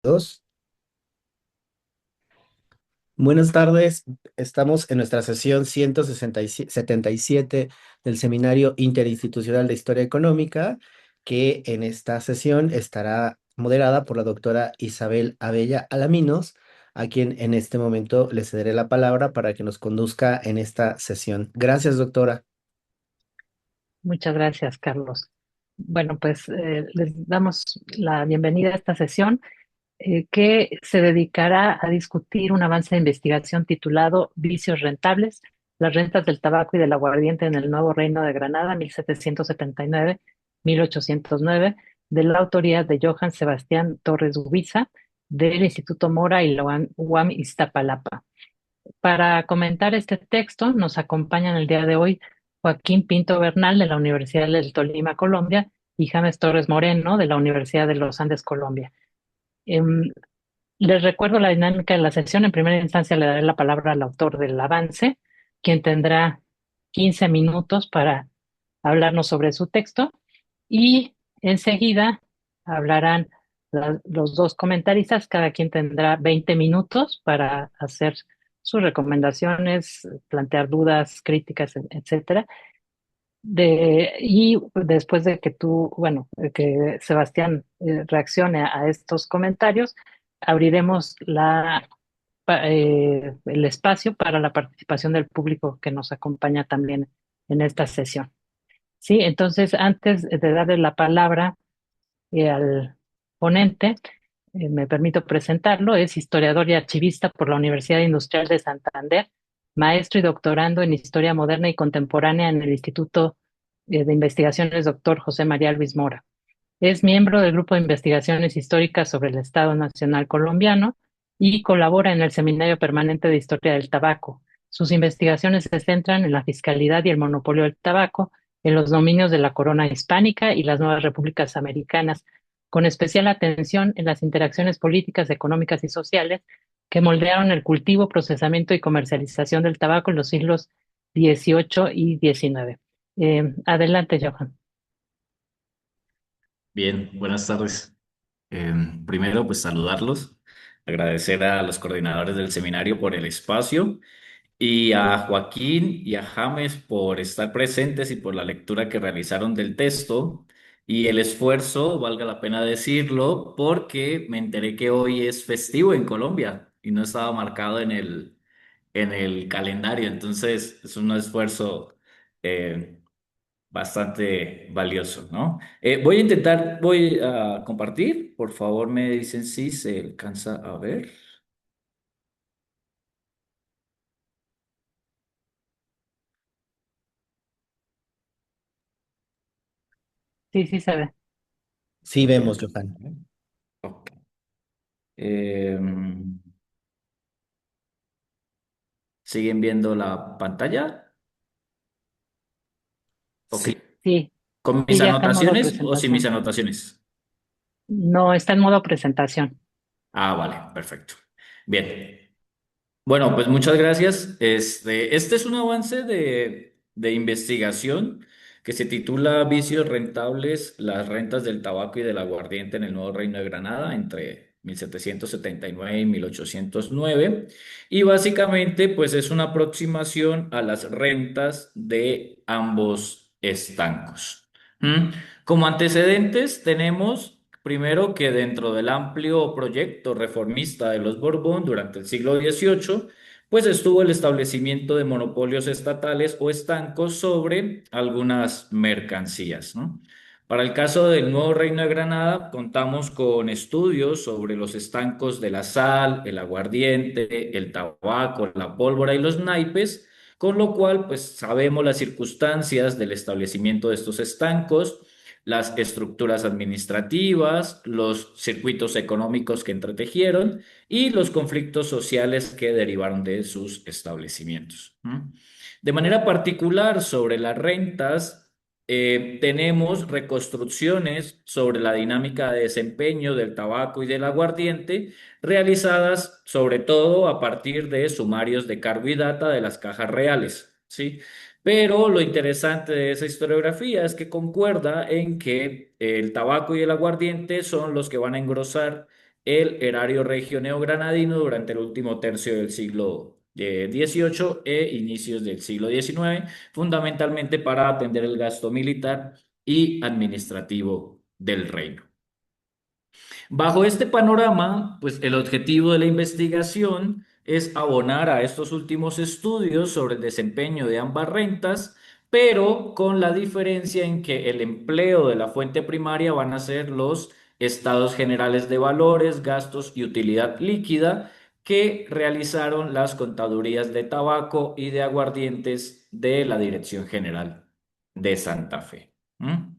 Dos. Buenas tardes, estamos en nuestra sesión 177 del Seminario Interinstitucional de Historia Económica, que en esta sesión estará moderada por la doctora Isabel Abella Alaminos, a quien en este momento le cederé la palabra para que nos conduzca en esta sesión. Gracias, doctora. Muchas gracias, Carlos. Bueno, pues les damos la bienvenida a esta sesión que se dedicará a discutir un avance de investigación titulado Vicios rentables, las rentas del tabaco y del aguardiente en el Nuevo Reino de Granada, 1779-1809, de la autoría de Johann Sebastián Torres Ubiza, del Instituto Mora y la UAM Iztapalapa. Para comentar este texto nos acompañan el día de hoy Joaquín Pinto Bernal de la Universidad del Tolima, Colombia, y James Torres Moreno de la Universidad de los Andes, Colombia. Em, Les recuerdo la dinámica de la sesión. En primera instancia le daré la palabra al autor del avance, quien tendrá 15 minutos para hablarnos sobre su texto y enseguida hablarán los dos comentaristas, cada quien tendrá 20 minutos para hacer sus recomendaciones, plantear dudas, críticas, etcétera. Y después de que que Sebastián reaccione a estos comentarios, abriremos el espacio para la participación del público que nos acompaña también en esta sesión. Sí, entonces antes de darle la palabra al ponente, me permito presentarlo. Es historiador y archivista por la Universidad Industrial de Santander, maestro y doctorando en Historia Moderna y Contemporánea en el Instituto de Investigaciones Dr. José María Luis Mora. Es miembro del Grupo de Investigaciones Históricas sobre el Estado Nacional Colombiano y colabora en el Seminario Permanente de Historia del Tabaco. Sus investigaciones se centran en la fiscalidad y el monopolio del tabaco en los dominios de la corona hispánica y las nuevas repúblicas americanas, con especial atención en las interacciones políticas, económicas y sociales que moldearon el cultivo, procesamiento y comercialización del tabaco en los siglos XVIII y XIX. Adelante, Johan. Bien, buenas tardes. Primero, pues saludarlos, agradecer a los coordinadores del seminario por el espacio y a Joaquín y a James por estar presentes y por la lectura que realizaron del texto y el esfuerzo, valga la pena decirlo, porque me enteré que hoy es festivo en Colombia y no estaba marcado en el calendario, entonces es un esfuerzo. eh, Bastante valioso, ¿no? Voy a compartir. Por favor, me dicen si se alcanza a ver. Sí, sí se ve. Sí, vemos, Johan. Ok. Em, ¿Siguen viendo la pantalla? Ok. Sí, Sí, ¿Con mis sí, ya está en modo anotaciones o sin mis presentación. anotaciones? No, está en modo presentación. Ah, vale, perfecto. Bien. Bueno, pues muchas gracias. Este es un avance de investigación que se titula Vicios rentables, las rentas del tabaco y del aguardiente en el Nuevo Reino de Granada entre 1779 y 1809. Y básicamente, pues es una aproximación a las rentas de ambos estancos. ¿Mm? Como antecedentes tenemos primero que dentro del amplio proyecto reformista de los Borbón durante el siglo XVIII, pues estuvo el establecimiento de monopolios estatales o estancos sobre algunas mercancías, ¿no? Para el caso del Nuevo Reino de Granada, contamos con estudios sobre los estancos de la sal, el aguardiente, el tabaco, la pólvora y los naipes, con lo cual, pues sabemos las circunstancias del establecimiento de estos estancos, las estructuras administrativas, los circuitos económicos que entretejieron y los conflictos sociales que derivaron de sus establecimientos. ¿Mm? De manera particular, sobre las rentas, tenemos reconstrucciones sobre la dinámica de desempeño del tabaco y del aguardiente, realizadas sobre todo a partir de sumarios de cargo y data de las cajas reales, ¿sí? Pero lo interesante de esa historiografía es que concuerda en que el tabaco y el aguardiente son los que van a engrosar el erario regio neogranadino durante el último tercio del siglo XVIII e inicios del siglo XIX, fundamentalmente para atender el gasto militar y administrativo del reino. Bajo este panorama, pues el objetivo de la investigación es abonar a estos últimos estudios sobre el desempeño de ambas rentas, pero con la diferencia en que el empleo de la fuente primaria van a ser los estados generales de valores, gastos y utilidad líquida que realizaron las contadurías de tabaco y de aguardientes de la Dirección General de Santa Fe. ¿Mm?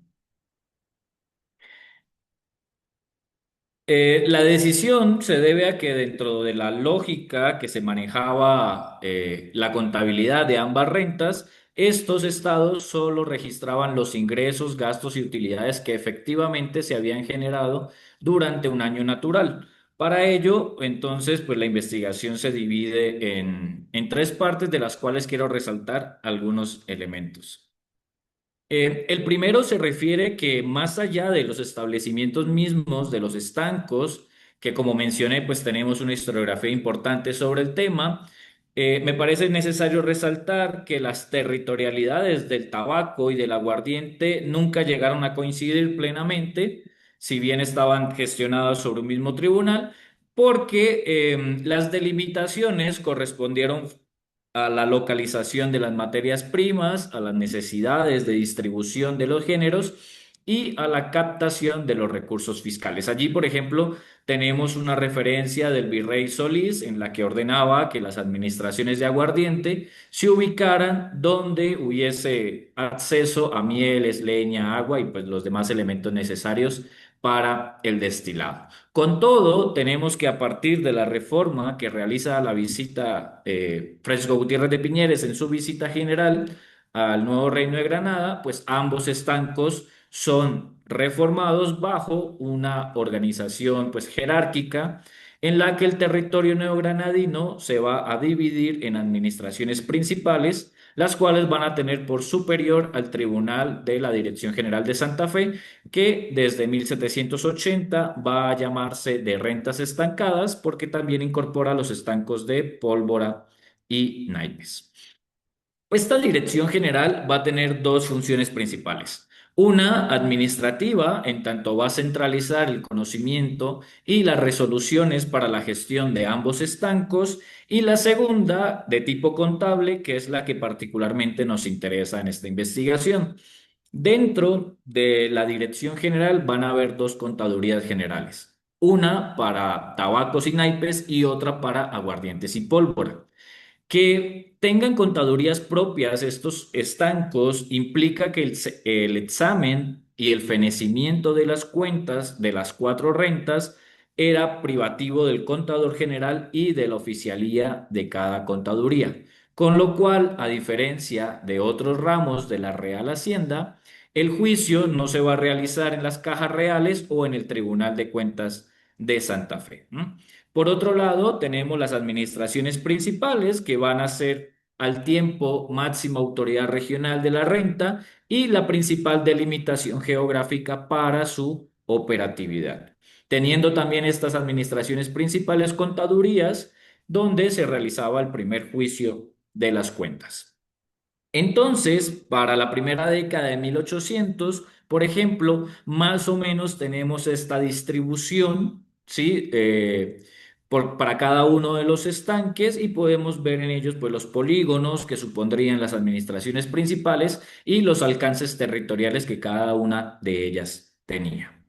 La decisión se debe a que dentro de la lógica que se manejaba la contabilidad de ambas rentas, estos estados solo registraban los ingresos, gastos y utilidades que efectivamente se habían generado durante un año natural. Para ello, entonces, pues la investigación se divide en tres partes de las cuales quiero resaltar algunos elementos. El primero se refiere que más allá de los establecimientos mismos, de los estancos, que como mencioné, pues tenemos una historiografía importante sobre el tema, me parece necesario resaltar que las territorialidades del tabaco y del aguardiente nunca llegaron a coincidir plenamente, si bien estaban gestionados sobre un mismo tribunal, porque las delimitaciones correspondieron a la localización de las materias primas, a las necesidades de distribución de los géneros y a la captación de los recursos fiscales. Allí, por ejemplo, tenemos una referencia del virrey Solís en la que ordenaba que las administraciones de aguardiente se ubicaran donde hubiese acceso a mieles, leña, agua y pues los demás elementos necesarios para el destilado. Con todo, tenemos que a partir de la reforma que realiza la visita Fresco Gutiérrez de Piñeres en su visita general al nuevo Reino de Granada, pues ambos estancos son reformados bajo una organización pues jerárquica en la que el territorio neogranadino se va a dividir en administraciones principales, las cuales van a tener por superior al Tribunal de la Dirección General de Santa Fe, que desde 1780 va a llamarse de rentas estancadas porque también incorpora los estancos de pólvora y naipes. Esta dirección general va a tener dos funciones principales. Una administrativa, en tanto va a centralizar el conocimiento y las resoluciones para la gestión de ambos estancos, y la segunda, de tipo contable, que es la que particularmente nos interesa en esta investigación. Dentro de la dirección general van a haber dos contadurías generales, una para tabacos y naipes y otra para aguardientes y pólvora. Que tengan contadurías propias estos estancos implica que el examen y el fenecimiento de las cuentas de las cuatro rentas era privativo del contador general y de la oficialía de cada contaduría. Con lo cual, a diferencia de otros ramos de la Real Hacienda, el juicio no se va a realizar en las cajas reales o en el Tribunal de Cuentas de Santa Fe. Por otro lado, tenemos las administraciones principales que van a ser al tiempo máxima autoridad regional de la renta y la principal delimitación geográfica para su operatividad. Teniendo también estas administraciones principales contadurías donde se realizaba el primer juicio de las cuentas. Entonces, para la primera década de 1800, por ejemplo, más o menos tenemos esta distribución, ¿sí? Para cada uno de los estanques y podemos ver en ellos pues, los polígonos que supondrían las administraciones principales y los alcances territoriales que cada una de ellas tenía.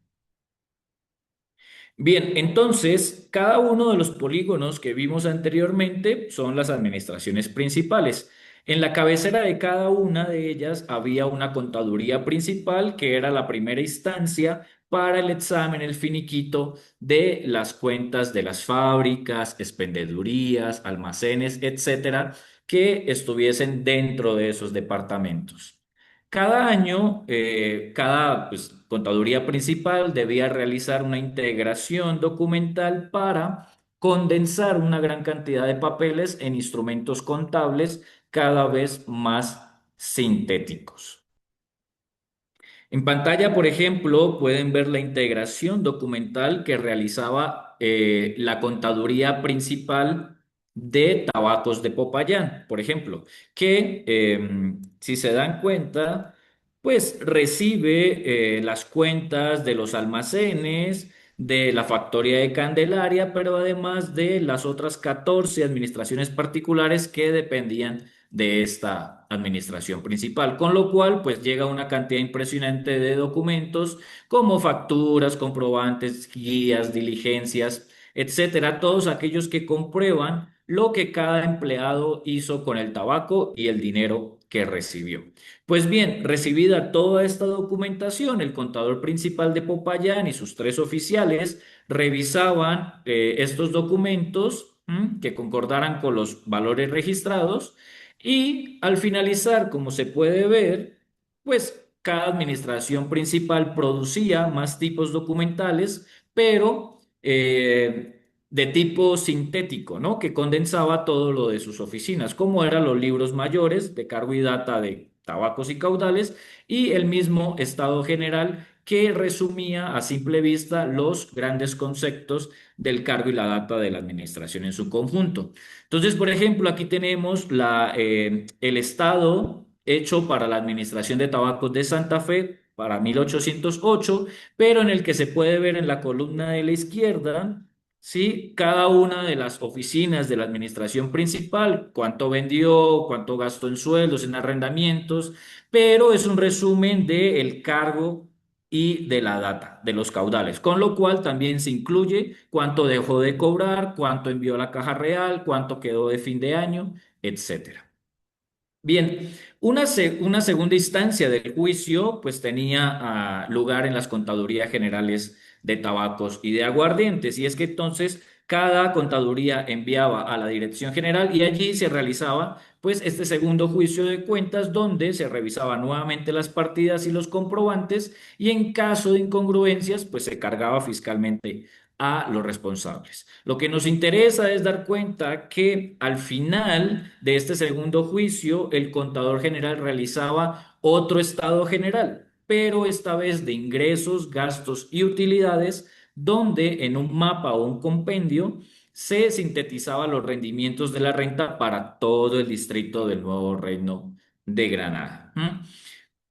Bien, entonces, cada uno de los polígonos que vimos anteriormente son las administraciones principales. En la cabecera de cada una de ellas había una contaduría principal que era la primera instancia para el examen, el finiquito de las cuentas de las fábricas, expendedurías, almacenes, etcétera, que estuviesen dentro de esos departamentos. Cada año, cada contaduría principal debía realizar una integración documental para condensar una gran cantidad de papeles en instrumentos contables cada vez más sintéticos. En pantalla, por ejemplo, pueden ver la integración documental que realizaba la contaduría principal de Tabacos de Popayán, por ejemplo, que si se dan cuenta, pues recibe las cuentas de los almacenes, de la factoría de Candelaria, pero además de las otras 14 administraciones particulares que dependían de esta administración principal, con lo cual pues llega una cantidad impresionante de documentos como facturas, comprobantes, guías, diligencias, etcétera, todos aquellos que comprueban lo que cada empleado hizo con el tabaco y el dinero que recibió. Pues bien, recibida toda esta documentación, el contador principal de Popayán y sus tres oficiales revisaban estos documentos que concordaran con los valores registrados y al finalizar, como se puede ver, pues cada administración principal producía más tipos documentales, pero de tipo sintético, ¿no? Que condensaba todo lo de sus oficinas, como eran los libros mayores de cargo y data de tabacos y caudales y el mismo estado general que resumía a simple vista los grandes conceptos del cargo y la data de la administración en su conjunto. Entonces, por ejemplo, aquí tenemos el estado hecho para la Administración de Tabacos de Santa Fe para 1808, pero en el que se puede ver en la columna de la izquierda, ¿sí? Cada una de las oficinas de la administración principal, cuánto vendió, cuánto gastó en sueldos, en arrendamientos, pero es un resumen del cargo y de la data, de los caudales, con lo cual también se incluye cuánto dejó de cobrar, cuánto envió a la caja real, cuánto quedó de fin de año, etcétera. Bien, una segunda instancia del juicio pues tenía lugar en las contadurías generales de tabacos y de aguardientes y es que entonces cada contaduría enviaba a la dirección general y allí se realizaba pues este segundo juicio de cuentas donde se revisaban nuevamente las partidas y los comprobantes y en caso de incongruencias pues se cargaba fiscalmente a los responsables. Lo que nos interesa es dar cuenta que al final de este segundo juicio, el contador general realizaba otro estado general, pero esta vez de ingresos, gastos y utilidades, donde en un mapa o un compendio se sintetizaba los rendimientos de la renta para todo el distrito del Nuevo Reino de Granada. ¿Mm?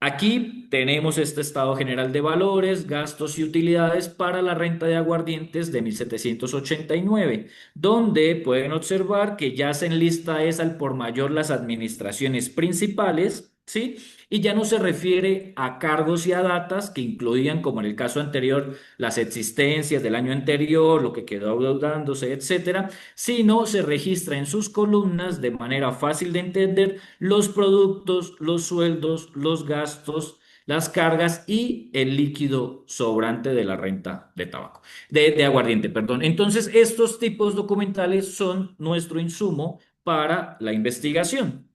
Aquí tenemos este estado general de valores, gastos y utilidades para la renta de aguardientes de 1789, donde pueden observar que ya se enlista es al por mayor las administraciones principales, ¿sí? Y ya no se refiere a cargos y a datas que incluían, como en el caso anterior, las existencias del año anterior, lo que quedó adeudándose, etcétera, sino se registra en sus columnas de manera fácil de entender los productos, los sueldos, los gastos, las cargas y el líquido sobrante de la renta de tabaco, de aguardiente, perdón. Entonces, estos tipos documentales son nuestro insumo para la investigación.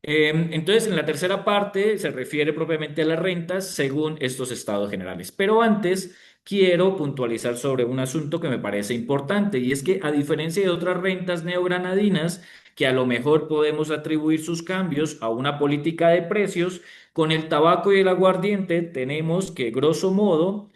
Entonces, en la tercera parte se refiere propiamente a las rentas según estos estados generales. Pero antes quiero puntualizar sobre un asunto que me parece importante y es que a diferencia de otras rentas neogranadinas, que a lo mejor podemos atribuir sus cambios a una política de precios, con el tabaco y el aguardiente tenemos que, grosso modo,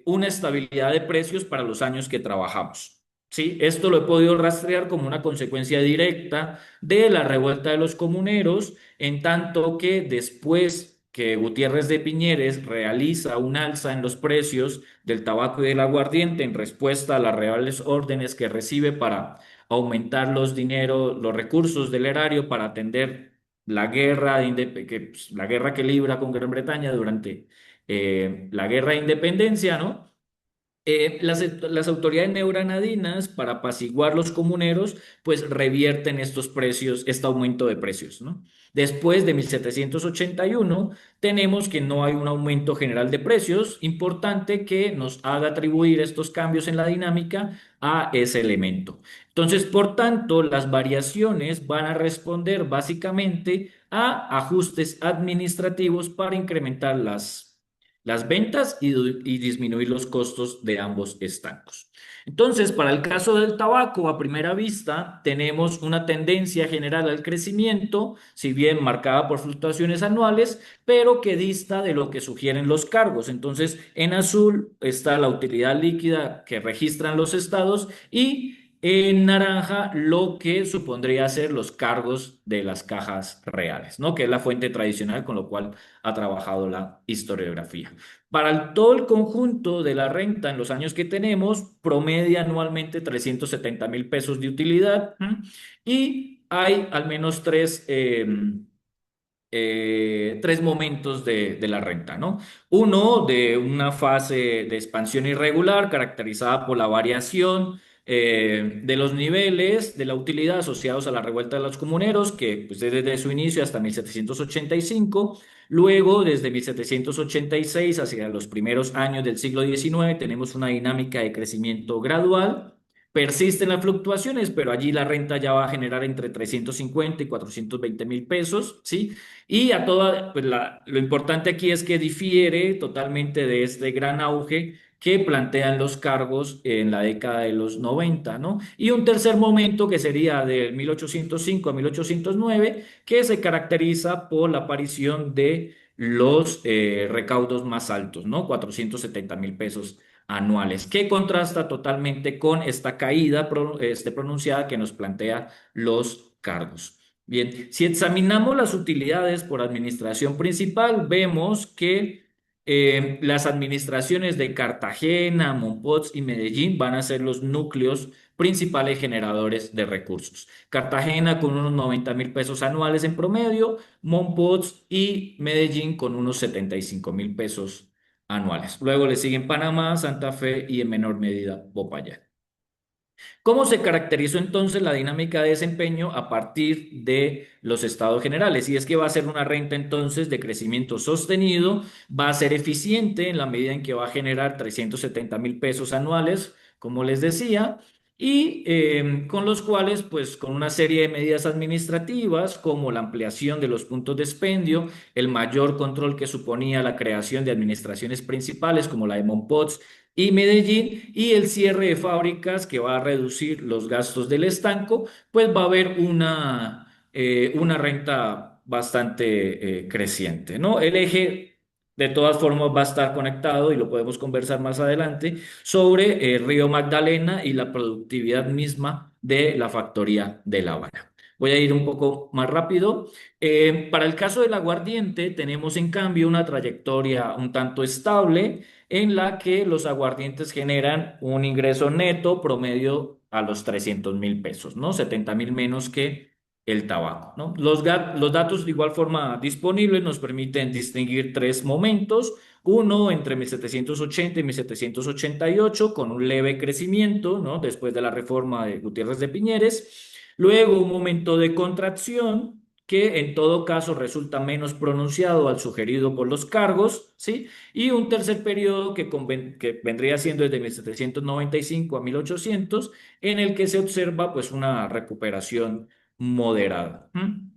una estabilidad de precios para los años que trabajamos. Sí, esto lo he podido rastrear como una consecuencia directa de la revuelta de los comuneros, en tanto que después que Gutiérrez de Piñeres realiza un alza en los precios del tabaco y del aguardiente en respuesta a las reales órdenes que recibe para aumentar los dineros, los recursos del erario para atender la guerra, la guerra que libra con Gran Bretaña durante la guerra de independencia, ¿no? Las autoridades neogranadinas, para apaciguar los comuneros, pues revierten estos precios, este aumento de precios, ¿no? Después de 1781, tenemos que no hay un aumento general de precios importante que nos haga atribuir estos cambios en la dinámica a ese elemento. Entonces, por tanto, las variaciones van a responder básicamente a ajustes administrativos para incrementar las ventas y disminuir los costos de ambos estancos. Entonces, para el caso del tabaco, a primera vista, tenemos una tendencia general al crecimiento, si bien marcada por fluctuaciones anuales, pero que dista de lo que sugieren los cargos. Entonces, en azul está la utilidad líquida que registran los estados y en naranja lo que supondría ser los cargos de las cajas reales, ¿no? Que es la fuente tradicional con lo cual ha trabajado la historiografía. Para todo el conjunto de la renta en los años que tenemos, promedia anualmente 370.000 pesos de utilidad, ¿m? Y hay al menos tres momentos de la renta, ¿no? Uno, de una fase de expansión irregular caracterizada por la variación de los niveles de la utilidad asociados a la revuelta de los comuneros, que pues, desde su inicio hasta 1785. Luego, desde 1786 hacia los primeros años del siglo XIX, tenemos una dinámica de crecimiento gradual. Persisten las fluctuaciones, pero allí la renta ya va a generar entre 350 y 420.000 pesos, ¿sí? Y a toda, pues lo importante aquí es que difiere totalmente de este gran auge que plantean los cargos en la década de los 90, ¿no? Y un tercer momento que sería de 1805 a 1809, que se caracteriza por la aparición de los recaudos más altos, ¿no? 470.000 pesos anuales, que contrasta totalmente con esta caída pronunciada que nos plantea los cargos. Bien, si examinamos las utilidades por administración principal, vemos que las administraciones de Cartagena, Mompox y Medellín van a ser los núcleos principales generadores de recursos. Cartagena con unos 90.000 pesos anuales en promedio, Mompox y Medellín con unos 75.000 pesos anuales. Luego le siguen Panamá, Santa Fe y en menor medida Popayán. ¿Cómo se caracterizó entonces la dinámica de desempeño a partir de los estados generales? Y es que va a ser una renta entonces de crecimiento sostenido, va a ser eficiente en la medida en que va a generar 370.000 pesos anuales, como les decía, y con los cuales, pues con una serie de medidas administrativas como la ampliación de los puntos de expendio, el mayor control que suponía la creación de administraciones principales como la de Mompox y Medellín y el cierre de fábricas que va a reducir los gastos del estanco, pues va a haber una renta bastante creciente, ¿no? El eje de todas formas va a estar conectado y lo podemos conversar más adelante sobre Río Magdalena y la productividad misma de la factoría de La Habana. Voy a ir un poco más rápido. Para el caso del aguardiente, tenemos en cambio una trayectoria un tanto estable en la que los aguardientes generan un ingreso neto promedio a los 300.000 pesos, ¿no? 70.000 menos que el tabaco, ¿no? Los datos de igual forma disponibles nos permiten distinguir tres momentos. Uno entre 1780 y 1788 con un leve crecimiento, ¿no? Después de la reforma de Gutiérrez de Piñeres. Luego un momento de contracción que en todo caso resulta menos pronunciado al sugerido por los cargos, ¿sí? Y un tercer periodo que vendría siendo desde 1795 a 1800, en el que se observa pues una recuperación moderada. ¿Mm?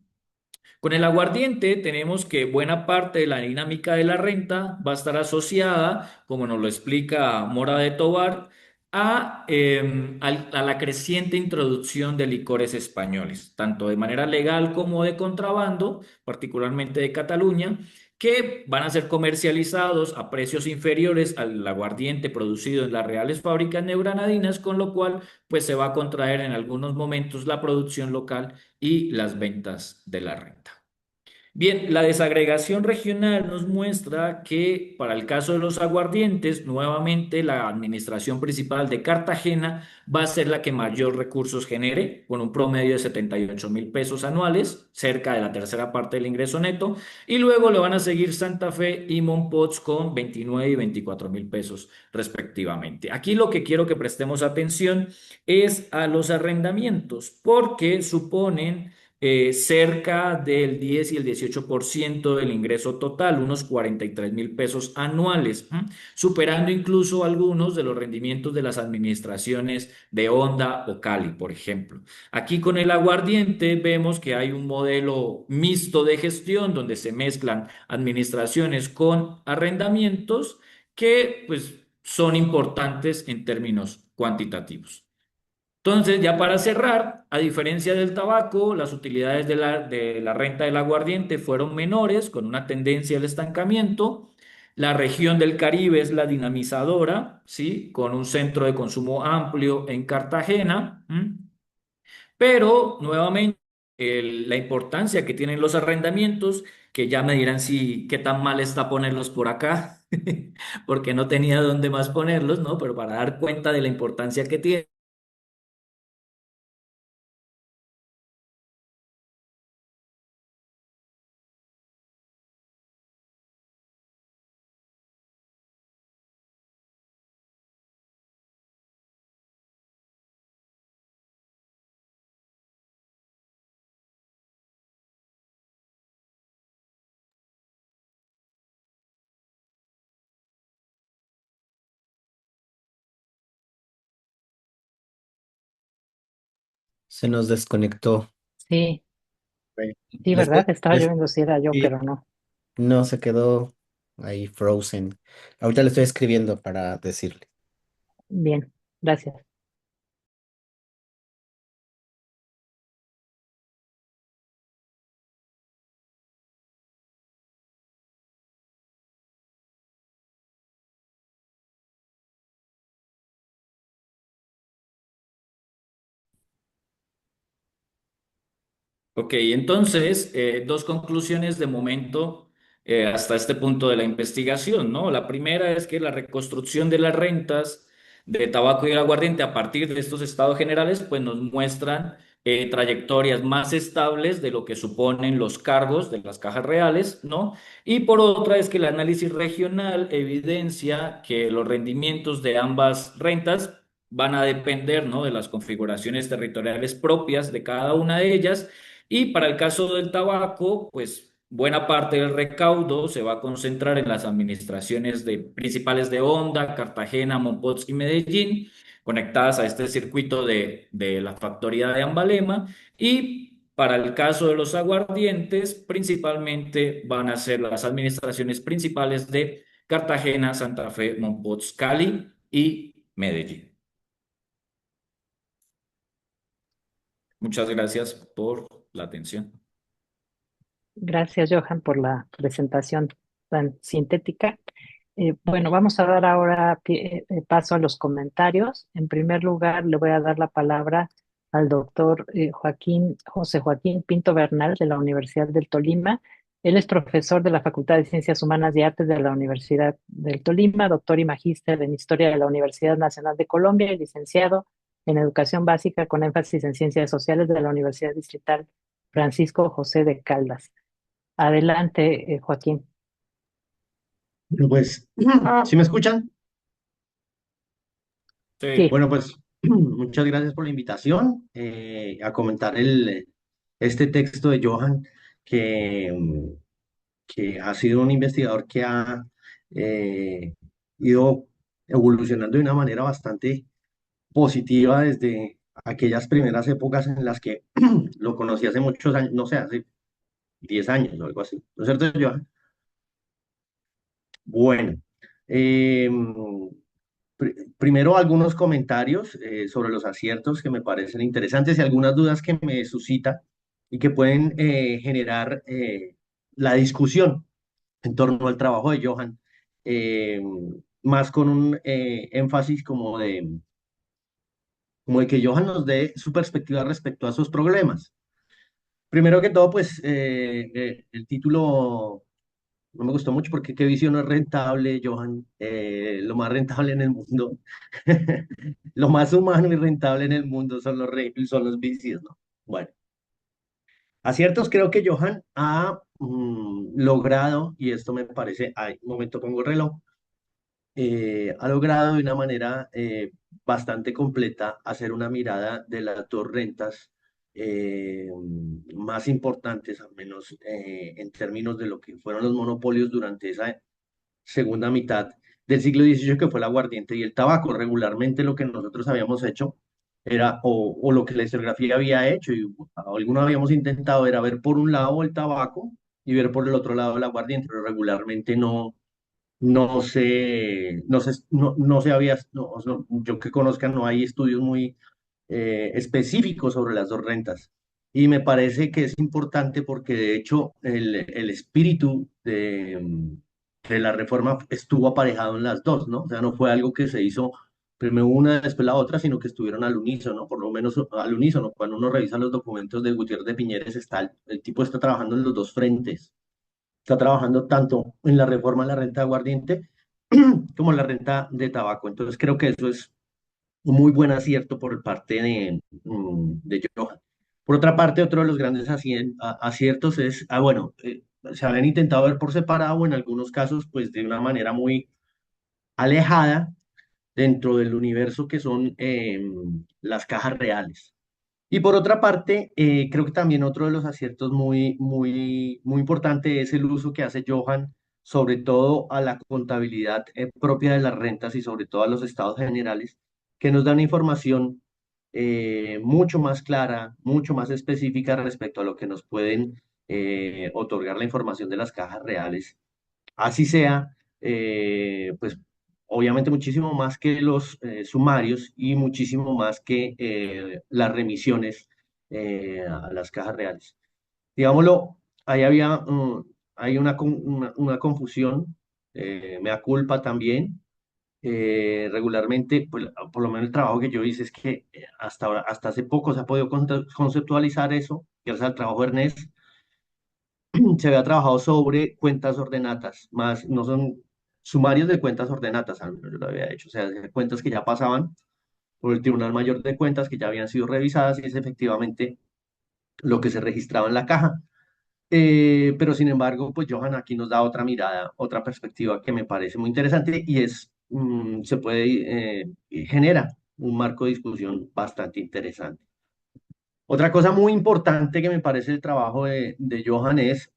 Con el aguardiente tenemos que buena parte de la dinámica de la renta va a estar asociada, como nos lo explica Mora de Tovar, a la creciente introducción de licores españoles, tanto de manera legal como de contrabando, particularmente de Cataluña, que van a ser comercializados a precios inferiores al aguardiente producido en las reales fábricas neogranadinas, con lo cual pues se va a contraer en algunos momentos la producción local y las ventas de la renta. Bien, la desagregación regional nos muestra que para el caso de los aguardientes, nuevamente la administración principal de Cartagena va a ser la que mayor recursos genere, con un promedio de 78.000 pesos anuales, cerca de la tercera parte del ingreso neto, y luego le van a seguir Santa Fe y Mompox con 29 y 24.000 pesos respectivamente. Aquí lo que quiero que prestemos atención es a los arrendamientos, porque suponen cerca del 10 y el 18% del ingreso total, unos 43.000 pesos anuales, superando incluso algunos de los rendimientos de las administraciones de Honda o Cali, por ejemplo. Aquí con el aguardiente vemos que hay un modelo mixto de gestión donde se mezclan administraciones con arrendamientos que pues son importantes en términos cuantitativos. Entonces, ya para cerrar, a diferencia del tabaco, las utilidades de la renta del aguardiente fueron menores, con una tendencia al estancamiento. La región del Caribe es la dinamizadora, ¿sí? Con un centro de consumo amplio en Cartagena. Pero nuevamente, la importancia que tienen los arrendamientos, que ya me dirán si qué tan mal está ponerlos por acá, porque no tenía dónde más ponerlos, ¿no? Pero para dar cuenta de la importancia que tiene. Se nos desconectó. Sí, Ok. sí, Después, ¿verdad? Estaba yo viendo si era yo, sí, pero no. no se quedó ahí frozen. Ahorita le estoy escribiendo para decirle. Bien, gracias. Ok, entonces, dos conclusiones de momento hasta este punto de la investigación, ¿no? La primera es que la reconstrucción de las rentas de tabaco y el aguardiente a partir de estos estados generales, pues nos muestran trayectorias más estables de lo que suponen los cargos de las cajas reales, ¿no? Y por otra es que el análisis regional evidencia que los rendimientos de ambas rentas van a depender, ¿no? De las configuraciones territoriales propias de cada una de ellas y para el caso del tabaco, pues buena parte del recaudo se va a concentrar en las administraciones principales de Honda, Cartagena, Mompox y Medellín, conectadas a este circuito de la factoría de Ambalema. Y para el caso de los aguardientes, principalmente van a ser las administraciones principales de Cartagena, Santa Fe, Mompox, Cali y Medellín. Muchas gracias por la atención. Gracias, Johan, por la presentación tan sintética. Bueno, vamos a dar ahora paso a los comentarios. En primer lugar, le voy a dar la palabra al doctor José Joaquín Pinto Bernal de la Universidad del Tolima. Él es profesor de la Facultad de Ciencias Humanas y Artes de la Universidad del Tolima, doctor y magíster en Historia de la Universidad Nacional de Colombia y licenciado en Educación Básica con énfasis en Ciencias Sociales de la Universidad Distrital Francisco José de Caldas. Adelante, Joaquín. Bueno, pues, ¿sí me escuchan? Sí. Sí, Bueno, pues, muchas gracias por la invitación a comentar este texto de Johan, que, que ha sido un investigador que ha eh, ido evolucionando de una manera bastante positiva desde aquellas primeras épocas en las que lo conocí hace muchos años, no sé, hace 10 años o algo así. ¿No es cierto, Johan? Bueno. em, Primero, algunos comentarios sobre los aciertos que me parecen interesantes y algunas dudas que me suscita y que pueden generar la discusión en torno al trabajo de Johan, eh, más con un énfasis como de que Johan nos dé su perspectiva respecto a sus problemas. Primero que todo, pues el título no me gustó mucho porque qué visión no es rentable, Johan. Lo más rentable en el mundo, lo más humano y rentable en el mundo son los vicios, ¿no? Bueno, aciertos creo que Johan ha logrado, y esto me parece, ay, un momento pongo el reloj, ha logrado de una manera bastante completa hacer una mirada de las dos rentas más importantes, al menos en términos de lo que fueron los monopolios durante esa segunda mitad del siglo XVIII, que fue el aguardiente y el tabaco. Regularmente lo que nosotros habíamos hecho era, o lo que la historiografía había hecho, y algunos habíamos intentado, era ver por un lado el tabaco y ver por el otro lado el aguardiente, pero regularmente no se había, no, yo que conozca, no hay estudios muy específicos sobre las dos rentas. Y me parece que es importante porque de hecho el espíritu de la reforma estuvo aparejado en las dos, ¿no? O sea, no fue algo que se hizo primero una, después la otra, sino que estuvieron al unísono, por lo menos al unísono. Cuando uno revisa los documentos de Gutiérrez de Piñeres, el tipo está trabajando en los dos frentes. Está trabajando tanto en la reforma de la renta de aguardiente como en la renta de tabaco. Entonces creo que eso es un muy buen acierto por parte de Johan. Por otra parte, otro de los grandes aciertos es, bueno, se habían intentado ver por separado, o en algunos casos, pues de una manera muy alejada dentro del universo que son las cajas reales. Y por otra parte, creo que también otro de los aciertos muy importante es el uso que hace Johan, sobre todo a la contabilidad propia de las rentas y sobre todo a los estados generales, que nos dan información mucho más clara, mucho más específica respecto a lo que nos pueden otorgar la información de las cajas reales. Así sea, pues obviamente muchísimo más que los sumarios y muchísimo más que las remisiones a las cajas reales. Digámoslo, ahí hay una confusión, mea culpa también. Regularmente, pues, por lo menos el trabajo que yo hice es que hasta ahora, hasta hace poco se ha podido conceptualizar eso, gracias al trabajo de Ernest, se había trabajado sobre cuentas ordenadas, más no son sumarios de cuentas ordenadas, al menos yo lo había hecho, o sea, de cuentas que ya pasaban por el Tribunal Mayor de Cuentas, que ya habían sido revisadas y es efectivamente lo que se registraba en la caja. Pero sin embargo, pues Johan aquí nos da otra mirada, otra perspectiva que me parece muy interesante y se puede, genera un marco de discusión bastante interesante. Otra cosa muy importante que me parece el trabajo de Johan es,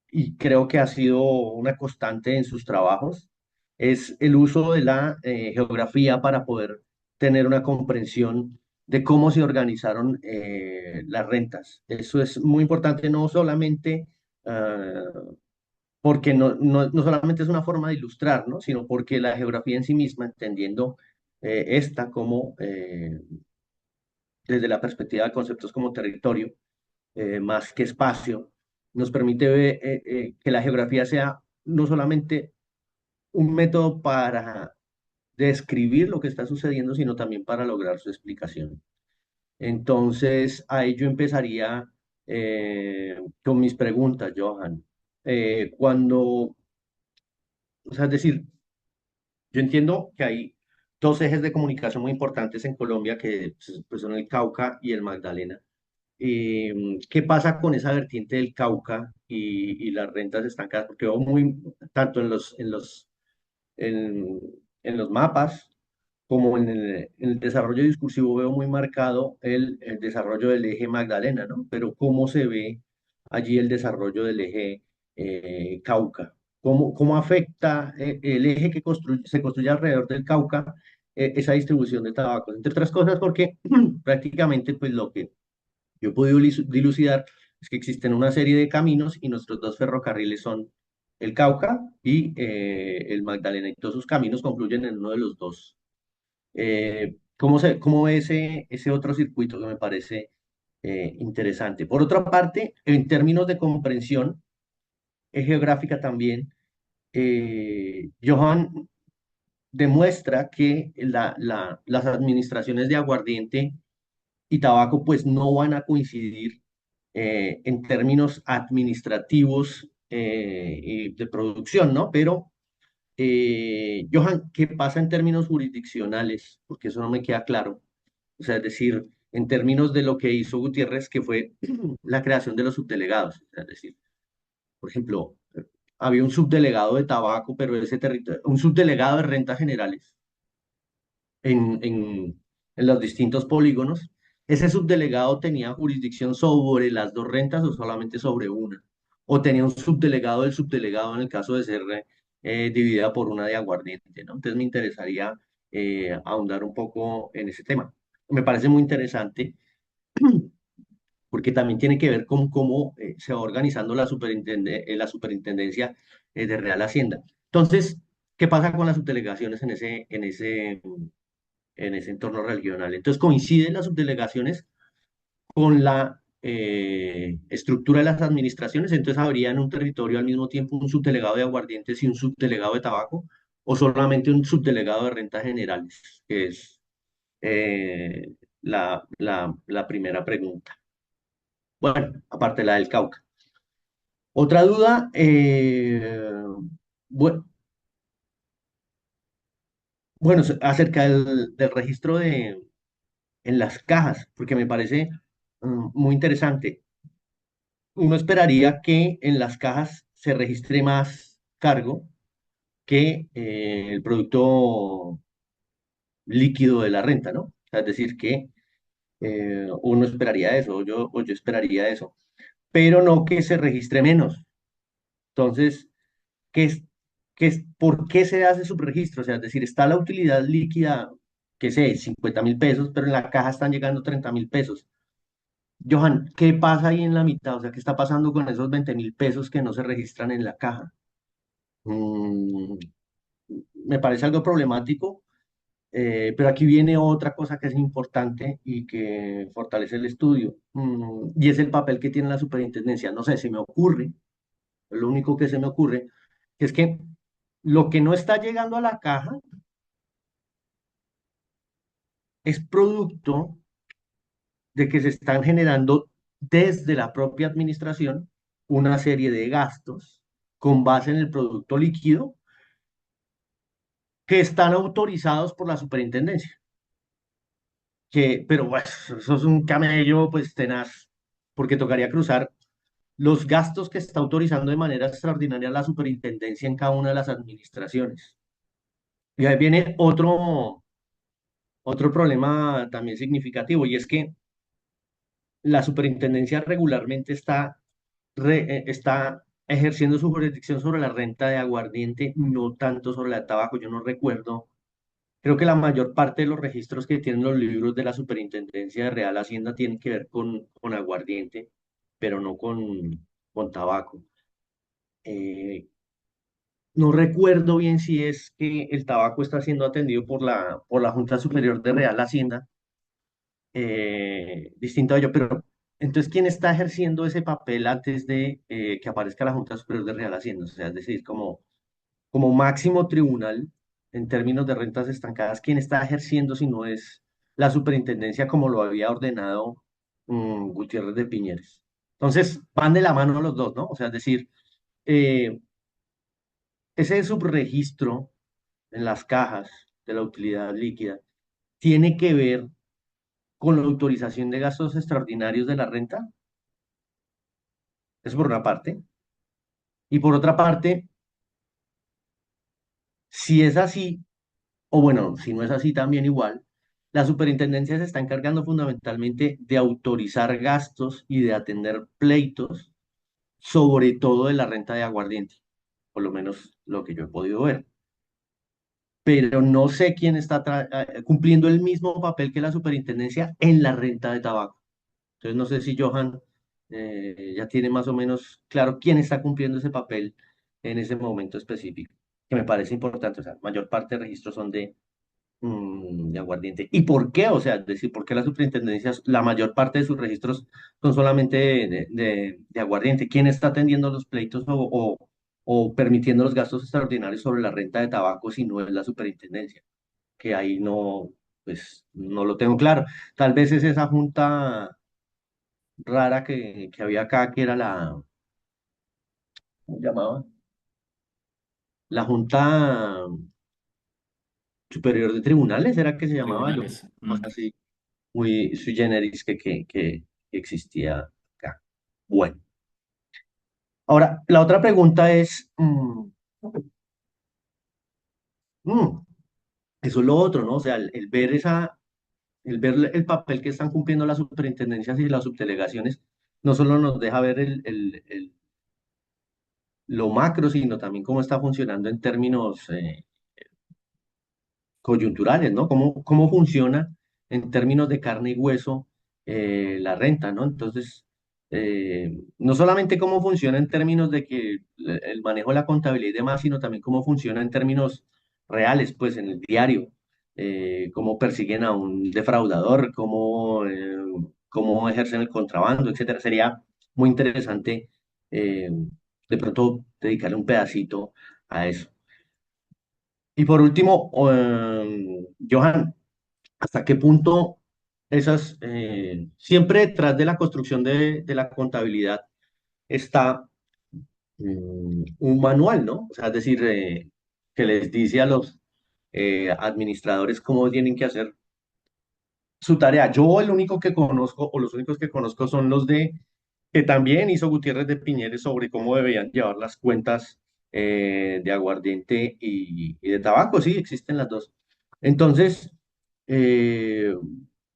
y creo que ha sido una constante en sus trabajos, es el uso de la geografía para poder tener una comprensión de cómo se organizaron las rentas. Eso es muy importante, no solamente porque no solamente es una forma de ilustrar, ¿no? Sino porque la geografía en sí misma, entendiendo esta como desde la perspectiva de conceptos como territorio, más que espacio, nos permite ver, que la geografía sea no solamente un método para describir lo que está sucediendo, sino también para lograr su explicación. Entonces, ahí yo empezaría con mis preguntas, Johan. O sea, es decir, yo entiendo que hay dos ejes de comunicación muy importantes en Colombia, que pues, son el Cauca y el Magdalena. ¿Qué pasa con esa vertiente del Cauca y las rentas estancadas? Porque veo tanto en, en los mapas como en el desarrollo discursivo veo muy marcado el desarrollo del eje Magdalena, ¿no? Pero ¿cómo se ve allí el desarrollo del eje Cauca? ¿Cómo afecta el eje que se construye alrededor del Cauca, esa distribución de tabaco? Entre otras cosas porque prácticamente pues lo que yo he podido dilucidar es que existen una serie de caminos y nuestros dos ferrocarriles son el Cauca y el Magdalena, y todos sus caminos confluyen en uno de los dos. ¿Cómo ve ese otro circuito que me parece interesante? Por otra parte, en términos de comprensión geográfica también, Johan demuestra que las administraciones de aguardiente y tabaco pues no van a coincidir en términos administrativos y de producción, ¿no? Pero, Johan, ¿qué pasa en términos jurisdiccionales? Porque eso no me queda claro. O sea, es decir, en términos de lo que hizo Gutiérrez, que fue la creación de los subdelegados. O sea, es decir, por ejemplo, había un subdelegado de tabaco, pero ese territorio, un subdelegado de rentas generales en, en, en los distintos polígonos. ¿Ese subdelegado tenía jurisdicción sobre las dos rentas o solamente sobre una? ¿O tenía un subdelegado del subdelegado en el caso de ser dividida por una de aguardiente, ¿no? Entonces me interesaría ahondar un poco en ese tema. Me parece muy interesante porque también tiene que ver con cómo se va organizando la superintendencia de Real Hacienda. Entonces, ¿qué pasa con las subdelegaciones en ese entorno regional? Entonces, coinciden las subdelegaciones con la estructura de las administraciones, entonces habría en un territorio al mismo tiempo un subdelegado de aguardientes y un subdelegado de tabaco, o solamente un subdelegado de rentas generales, que es la primera pregunta. Bueno, aparte la del Cauca. Otra duda, bueno, acerca del registro en las cajas, porque me parece muy interesante. Uno esperaría que en las cajas se registre más cargo que el producto líquido de la renta, ¿no? O sea, es decir, que uno esperaría eso, o yo esperaría eso, pero no que se registre menos. Entonces, ¿qué es, por qué se hace subregistro? O sea, es decir, está la utilidad líquida, que sé, 50.000 pesos, pero en la caja están llegando 30.000 pesos. Johan, ¿qué pasa ahí en la mitad? O sea, ¿qué está pasando con esos 20.000 pesos que no se registran en la caja? Mm, me parece algo problemático, pero aquí viene otra cosa que es importante y que fortalece el estudio, y es el papel que tiene la superintendencia. No sé, se me ocurre, lo único que se me ocurre, que es que lo que no está llegando a la caja es producto de que se están generando desde la propia administración una serie de gastos con base en el producto líquido que están autorizados por la superintendencia. Pero bueno, eso es un camello pues tenaz, porque tocaría cruzar los gastos que está autorizando de manera extraordinaria la superintendencia en cada una de las administraciones. Y ahí viene otro problema también significativo, y es que la superintendencia regularmente está ejerciendo su jurisdicción sobre la renta de aguardiente, no tanto sobre la de tabaco. Yo no recuerdo. Creo que la mayor parte de los registros que tienen los libros de la Superintendencia de Real Hacienda tienen que ver con aguardiente, pero no con tabaco. Eh, no recuerdo bien si es que el tabaco está siendo atendido por la Junta Superior de Real Hacienda, distinto a ello, pero entonces, ¿quién está ejerciendo ese papel antes de que aparezca la Junta Superior de Real Hacienda? O sea, es decir, como máximo tribunal en términos de rentas estancadas, ¿quién está ejerciendo si no es la superintendencia como lo había ordenado Gutiérrez de Piñeres? Entonces, van de la mano los dos, ¿no? O sea, es decir, eh, ese subregistro en las cajas de la utilidad líquida tiene que ver con la autorización de gastos extraordinarios de la renta, es por una parte, y por otra parte, si es así, o bueno, si no es así también igual, la superintendencia se está encargando fundamentalmente de autorizar gastos y de atender pleitos, sobre todo de la renta de aguardiente, por lo menos lo que yo he podido ver. Pero no sé quién está cumpliendo el mismo papel que la superintendencia en la renta de tabaco. Entonces no sé si Johan ya tiene más o menos claro quién está cumpliendo ese papel en ese momento específico, que me parece importante. O sea, la mayor parte de registros son de aguardiente. ¿Y por qué? O sea, es decir, ¿por qué las superintendencias, la mayor parte de sus registros son solamente de aguardiente? ¿Quién está atendiendo los pleitos o permitiendo los gastos extraordinarios sobre la renta de tabaco si no es la superintendencia? Que ahí no, pues, no lo tengo claro. Tal vez es esa junta rara que había acá, que era ¿cómo se llamaba? La Junta Superior de Tribunales, ¿era que se llamaba? Yo, Tribunales. cosa así, muy sui generis que existía acá. Bueno, ahora, la otra pregunta es, mm, eso es lo otro, ¿no? O sea, el ver el papel que están cumpliendo las superintendencias y las subdelegaciones, no solo nos deja ver lo macro, sino también cómo está funcionando en términos coyunturales, ¿no? ¿Cómo funciona en términos de carne y hueso la renta, ¿no? Entonces, no solamente cómo funciona en términos de que el manejo de la contabilidad y demás, sino también cómo funciona en términos reales, pues en el diario, cómo persiguen a un defraudador, cómo ejercen el contrabando, etcétera. Sería muy interesante de pronto dedicarle un pedacito a eso. Y por último, Johan, ¿hasta qué punto siempre detrás de la construcción de la contabilidad está un manual, ¿no? O sea, es decir, que les dice a los administradores cómo tienen que hacer su tarea? Yo el único que conozco, o los únicos que conozco son los que también hizo Gutiérrez de Piñeres sobre cómo debían llevar las cuentas de aguardiente y de tabaco. Sí, existen las dos. Entonces, eh,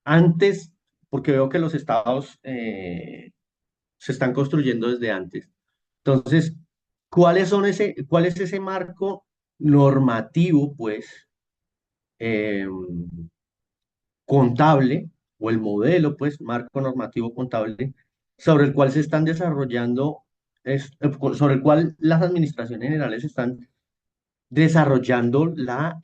antes, porque veo que los estados se están construyendo desde antes. Entonces, ¿cuál es ese marco normativo, pues, eh, contable, o el modelo, pues, marco normativo contable, sobre el cual se están desarrollando, sobre el cual las administraciones generales están desarrollando la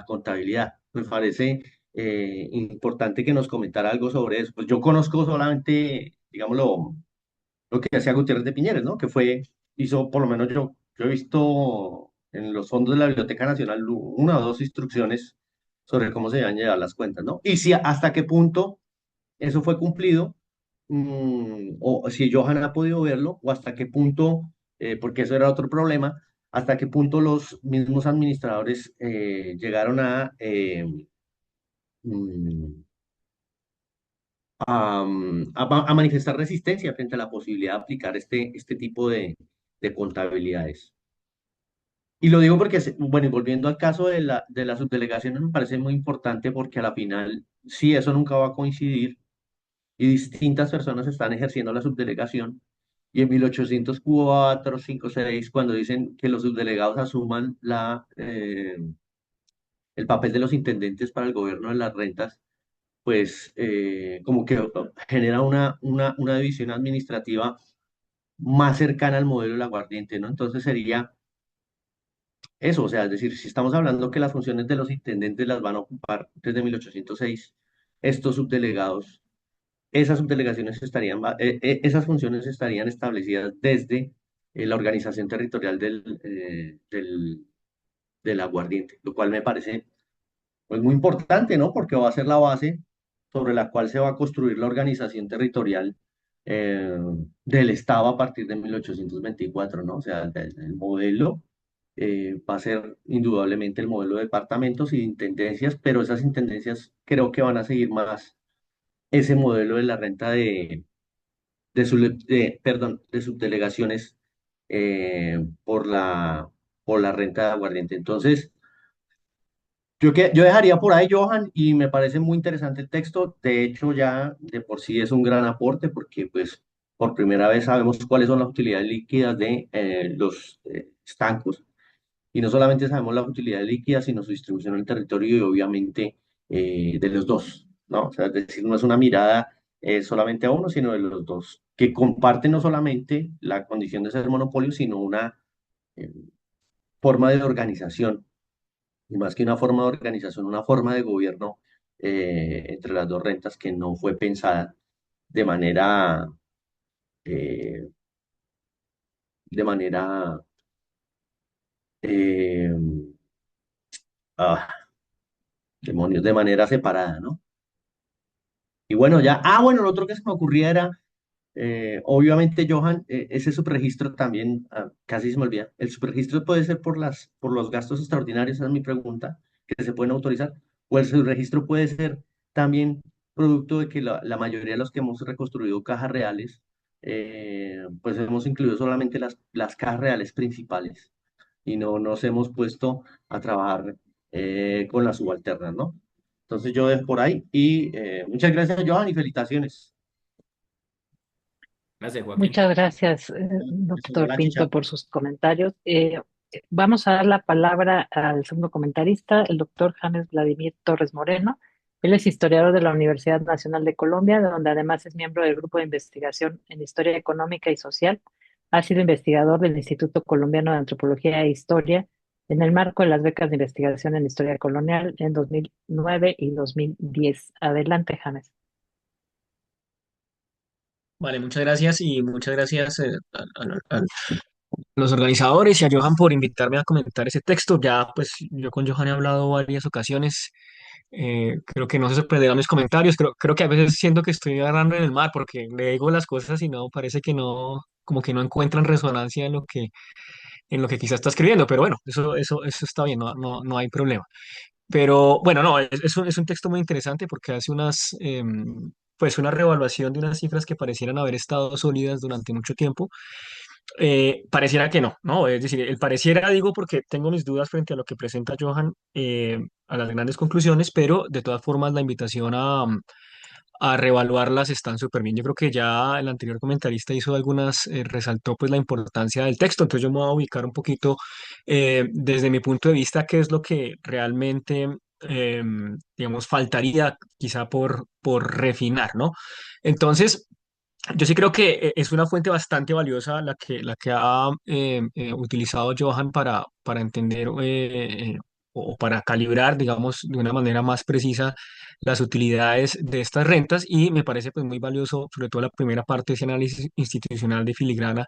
contabilidad? Me parece importante que nos comentara algo sobre eso. Pues yo conozco solamente, digámoslo, lo que hacía Gutiérrez de Piñeres, ¿no? Hizo, por lo menos yo he visto en los fondos de la Biblioteca Nacional una o dos instrucciones sobre cómo se deben llevar las cuentas, ¿no? Y si hasta qué punto eso fue cumplido, o si Johan ha podido verlo, o hasta qué punto, porque eso era otro problema, hasta qué punto los mismos administradores llegaron mm, a manifestar resistencia frente a la posibilidad de aplicar este tipo de contabilidades. Y lo digo porque, bueno, y volviendo al caso de las subdelegaciones, me parece muy importante porque a la final, sí, eso nunca va a coincidir y distintas personas están ejerciendo la subdelegación. Y en 1804, 5, 6, cuando dicen que los subdelegados asuman el papel de los intendentes para el gobierno de las rentas, pues como que genera una división administrativa más cercana al modelo del aguardiente, ¿no? Entonces sería eso, o sea, es decir, si estamos hablando que las funciones de los intendentes las van a ocupar desde 1806, estos subdelegados, esas subdelegaciones esas funciones estarían establecidas desde la organización territorial del aguardiente, lo cual me parece pues muy importante, ¿no? Porque va a ser la base sobre la cual se va a construir la organización territorial eh, del Estado a partir de 1824, ¿no? O sea, el modelo va a ser indudablemente el modelo de departamentos y de intendencias, pero esas intendencias creo que van a seguir más ese modelo de la renta perdón, de subdelegaciones por la renta de aguardiente. Entonces, yo dejaría por ahí, Johan, y me parece muy interesante el texto. De hecho, ya de por sí es un gran aporte porque, pues, por primera vez sabemos cuáles son las utilidades líquidas de los estancos. Y no solamente sabemos la utilidad líquida, sino su distribución en el territorio y obviamente de los dos, ¿no? O sea, es decir, no es una mirada solamente a uno, sino de los dos, que comparten no solamente la condición de ser monopolio, sino una eh, forma de organización y más que una forma de organización, una forma de gobierno entre las dos rentas que no fue pensada de manera, eh, de manera, eh, ah, demonios, de manera separada, ¿no? Y bueno, bueno, lo otro que se me ocurría era, obviamente, Johan, ese subregistro también, casi se me olvida, el subregistro puede ser por los gastos extraordinarios, esa es mi pregunta, que se pueden autorizar, o el subregistro puede ser también producto de que la mayoría de los que hemos reconstruido cajas reales, pues hemos incluido solamente las cajas reales principales y no nos hemos puesto a trabajar con las subalternas, ¿no? Entonces yo dejo por ahí y muchas gracias, Johan, y felicitaciones. Gracias, Joaquín. Muchas gracias, Se sonó doctor la Pinto, chicha. por sus comentarios. Vamos a dar la palabra al segundo comentarista, el doctor James Vladimir Torres Moreno, Él es historiador de la Universidad Nacional de Colombia, donde además es miembro del Grupo de Investigación en Historia Económica y Social. Ha sido investigador del Instituto Colombiano de Antropología e Historia en el marco de las becas de investigación en Historia Colonial en 2009 y 2010. Adelante, James. Vale, muchas gracias y muchas gracias a los organizadores y a Johan por invitarme a comentar ese texto. Ya, pues yo con Johan he hablado varias ocasiones. Creo que no se sorprenderán mis comentarios. Creo que a veces siento que estoy agarrando en el mar porque le digo las cosas y no, parece que no, como que no encuentran resonancia en lo que quizás está escribiendo. Pero bueno, eso está bien, no hay problema. Pero bueno, no, es un texto muy interesante porque hace pues una reevaluación de unas cifras que parecieran haber estado sólidas durante mucho tiempo. Pareciera que no, ¿no? Es decir, el pareciera digo porque tengo mis dudas frente a lo que presenta Johan, a las grandes conclusiones, pero de todas formas la invitación a reevaluarlas están súper bien. Yo creo que ya el anterior comentarista hizo algunas, resaltó pues la importancia del texto, entonces yo me voy a ubicar un poquito desde mi punto de vista qué es lo que realmente, digamos, faltaría quizá por refinar, ¿no? Entonces, yo sí creo que es una fuente bastante valiosa la que ha utilizado Johan para entender o para calibrar, digamos, de una manera más precisa las utilidades de estas rentas y me parece pues muy valioso, sobre todo la primera parte de ese análisis institucional de filigrana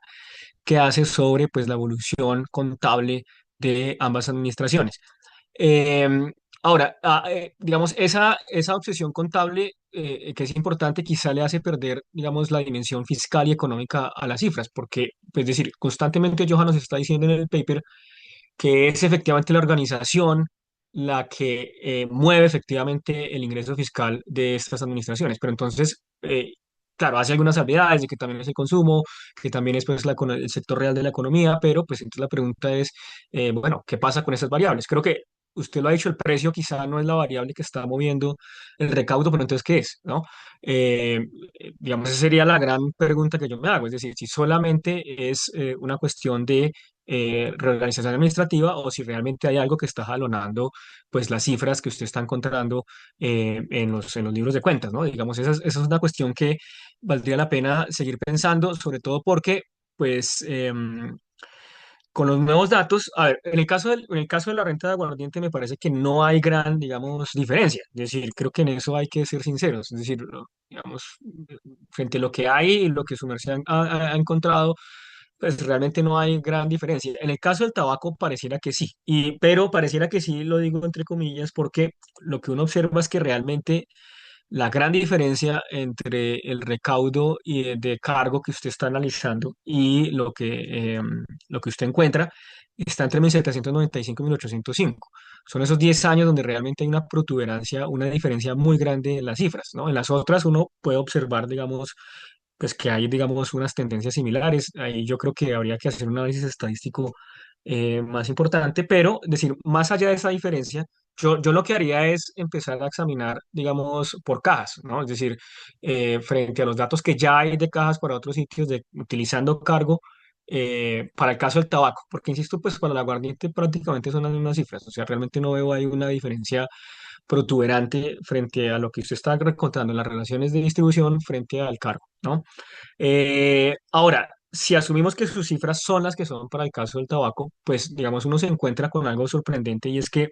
que hace sobre pues la evolución contable de ambas administraciones. Em, Ahora, digamos, esa obsesión contable que es importante, quizá le hace perder, digamos, la dimensión fiscal y económica a las cifras, porque, pues, es decir, constantemente Johan nos está diciendo en el paper que es efectivamente la organización la que mueve efectivamente el ingreso fiscal de estas administraciones. Pero entonces, claro, hace algunas salvedades de que también es el consumo, que también es pues, el sector real de la economía, pero pues entonces la pregunta es, bueno, ¿qué pasa con esas variables? Creo que usted lo ha dicho, el precio quizá no es la variable que está moviendo el recaudo, pero entonces, ¿qué es? ¿No? Digamos, esa sería la gran pregunta que yo me hago, es decir, si solamente es una cuestión de reorganización administrativa o si realmente hay algo que está jalonando pues las cifras que usted está encontrando en los libros de cuentas, ¿no? Digamos, esa es una cuestión que valdría la pena seguir pensando, sobre todo porque pues con los nuevos datos, a ver, en el caso de la renta de aguardiente me parece que no hay gran, digamos, diferencia. Es decir, creo que en eso hay que ser sinceros. Es decir, digamos, frente a lo que hay y lo que su merced ha encontrado, pues realmente no hay gran diferencia. En el caso del tabaco pareciera que sí, pero pareciera que sí, lo digo entre comillas, porque lo que uno observa es que realmente la gran diferencia entre el recaudo de cargo que usted está analizando y lo que usted encuentra está entre 1795 y 1805. Son esos 10 años donde realmente hay una protuberancia, una diferencia muy grande en las cifras, ¿no? En las otras uno puede observar, digamos, pues que hay, digamos, unas tendencias similares. Ahí yo creo que habría que hacer un análisis estadístico más importante, pero decir, más allá de esa diferencia, yo lo que haría es empezar a examinar, digamos, por cajas, ¿no? Es decir, frente a los datos que ya hay de cajas para otros sitios, utilizando cargo, para el caso del tabaco, porque insisto, pues para el aguardiente prácticamente son las mismas cifras, o sea, realmente no veo ahí una diferencia protuberante frente a lo que usted está recontando en las relaciones de distribución frente al cargo, ¿no? Ahora, si asumimos que sus cifras son las que son para el caso del tabaco, pues digamos uno se encuentra con algo sorprendente y es que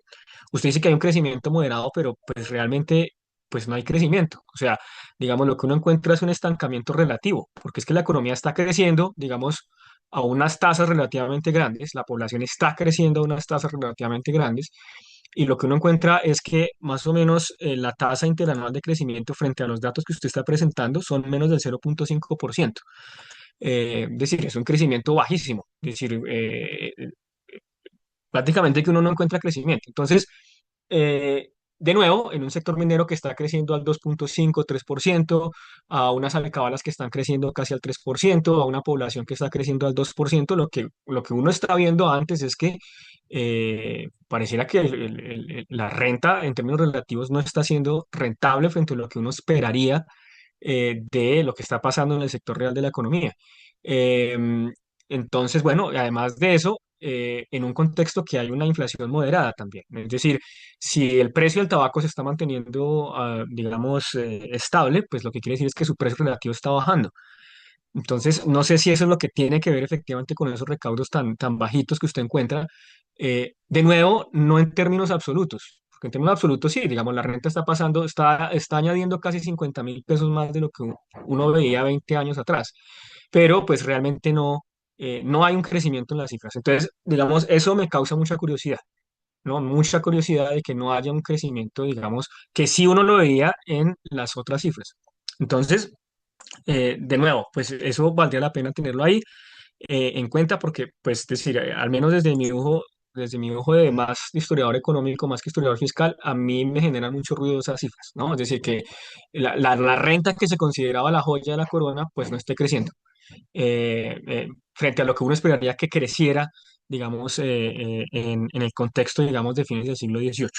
usted dice que hay un crecimiento moderado, pero pues realmente pues no hay crecimiento. O sea, digamos lo que uno encuentra es un estancamiento relativo, porque es que la economía está creciendo, digamos, a unas tasas relativamente grandes, la población está creciendo a unas tasas relativamente grandes y lo que uno encuentra es que más o menos la tasa interanual de crecimiento frente a los datos que usted está presentando son menos del 0,5%. Es decir, es un crecimiento bajísimo. Es decir, prácticamente que uno no encuentra crecimiento. Entonces, de nuevo, en un sector minero que está creciendo al 2,5, 3%, a unas alcabalas que están creciendo casi al 3%, a una población que está creciendo al 2%, lo que uno está viendo antes es que pareciera que la renta en términos relativos no está siendo rentable frente a lo que uno esperaría de lo que está pasando en el sector real de la economía. Entonces, bueno, además de eso, en un contexto que hay una inflación moderada también. Es decir, si el precio del tabaco se está manteniendo, digamos, estable, pues lo que quiere decir es que su precio relativo está bajando. Entonces, no sé si eso es lo que tiene que ver efectivamente con esos recaudos tan bajitos que usted encuentra. De nuevo, no en términos absolutos, porque en términos absolutos sí, digamos, la renta está pasando, está añadiendo casi 50.000 pesos más de lo que uno veía 20 años atrás, pero pues realmente no hay un crecimiento en las cifras. Entonces, digamos, eso me causa mucha curiosidad. ¿No? Mucha curiosidad de que no haya un crecimiento, digamos, que sí uno lo veía en las otras cifras. Entonces, de nuevo, pues eso valdría la pena tenerlo ahí en cuenta porque, pues, decir, al menos desde mi ojo de más historiador económico, más que historiador fiscal, a mí me generan mucho ruido esas cifras, ¿no? Es decir, que la renta que se consideraba la joya de la corona, pues no esté creciendo frente a lo que uno esperaría que creciera, digamos, en el contexto, digamos, de fines del siglo XVIII.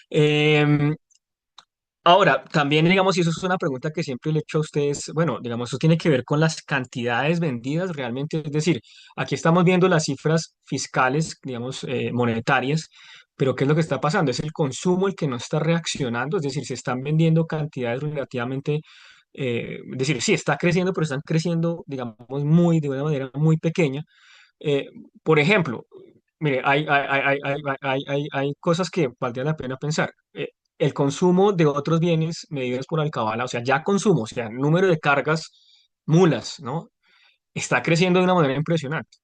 Em, Ahora, también, digamos, y eso es una pregunta que siempre le he hecho a ustedes, bueno, digamos, eso tiene que ver con las cantidades vendidas realmente, es decir, aquí estamos viendo las cifras fiscales, digamos, monetarias, pero ¿qué es lo que está pasando? Es el consumo el que no está reaccionando, es decir, se están vendiendo cantidades relativamente, es decir, sí, está creciendo, pero están creciendo, digamos, de una manera muy pequeña. Eh, por ejemplo, mire, hay cosas que valdría la pena pensar. El consumo de otros bienes medidos por alcabala, o sea, ya consumo, o sea, número de cargas, mulas, ¿no? Está creciendo de una manera impresionante.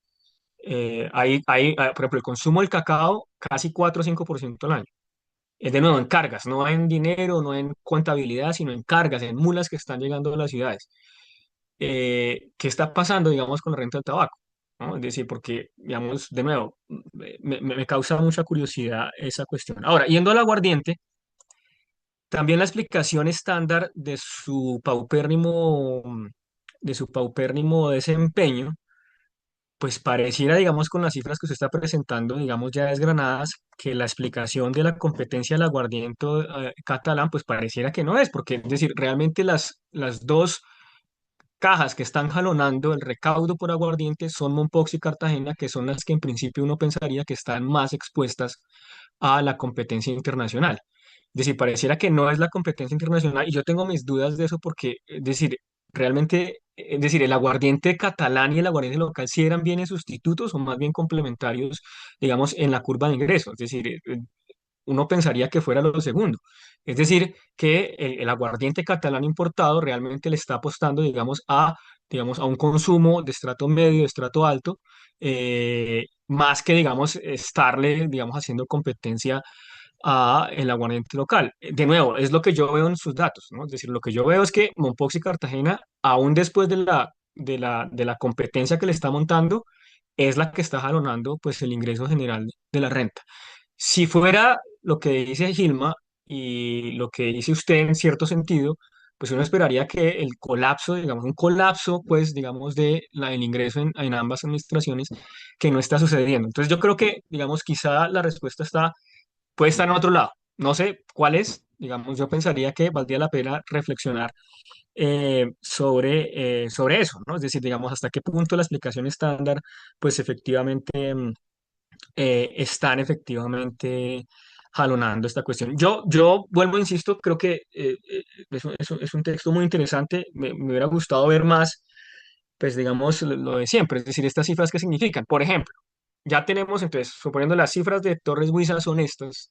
Por ejemplo, el consumo del cacao casi 4 o 5% al año. Es de nuevo en cargas, no en dinero, no en contabilidad, sino en cargas, en mulas que están llegando a las ciudades. ¿Qué está pasando, digamos, con la renta del tabaco? ¿No? Es decir, porque, digamos, de nuevo, me causa mucha curiosidad esa cuestión. Ahora, yendo al aguardiente, también la explicación estándar de su paupérrimo desempeño, pues pareciera, digamos, con las cifras que usted está presentando, digamos, ya desgranadas, que la explicación de la competencia del aguardiente catalán, pues pareciera que no es, porque, es decir, realmente las dos cajas que están jalonando el recaudo por aguardiente son Mompox y Cartagena, que son las que en principio uno pensaría que están más expuestas a la competencia internacional. Es decir, pareciera que no es la competencia internacional y yo tengo mis dudas de eso porque, es decir, realmente, es decir, el aguardiente catalán y el aguardiente local sí eran bienes sustitutos o más bien complementarios, digamos, en la curva de ingresos. Es decir, uno pensaría que fuera lo segundo. Es decir, que el aguardiente catalán importado realmente le está apostando, digamos, a un consumo de estrato medio, de estrato alto, más que, digamos, estarle, digamos, haciendo competencia a el aguardiente local. De nuevo, es lo que yo veo en sus datos, ¿no? Es decir, lo que yo veo es que Mompox y Cartagena, aún después de la competencia que le está montando, es la que está jalonando, pues, el ingreso general de la renta. Si fuera lo que dice Gilma y lo que dice usted en cierto sentido, pues uno esperaría que el colapso, digamos, un colapso, pues, digamos, del ingreso en ambas administraciones, que no está sucediendo. Entonces yo creo que, digamos, quizá la respuesta puede estar en otro lado. No sé cuál es, digamos, yo pensaría que valdría la pena reflexionar sobre eso, ¿no? Es decir, digamos, hasta qué punto la explicación estándar, pues efectivamente están efectivamente jalonando esta cuestión. Yo vuelvo, insisto, creo que es un texto muy interesante. Me hubiera gustado ver más, pues digamos, lo de siempre, es decir, estas cifras qué significan. Por ejemplo, ya tenemos, entonces, suponiendo las cifras de Torres Huiza son estas,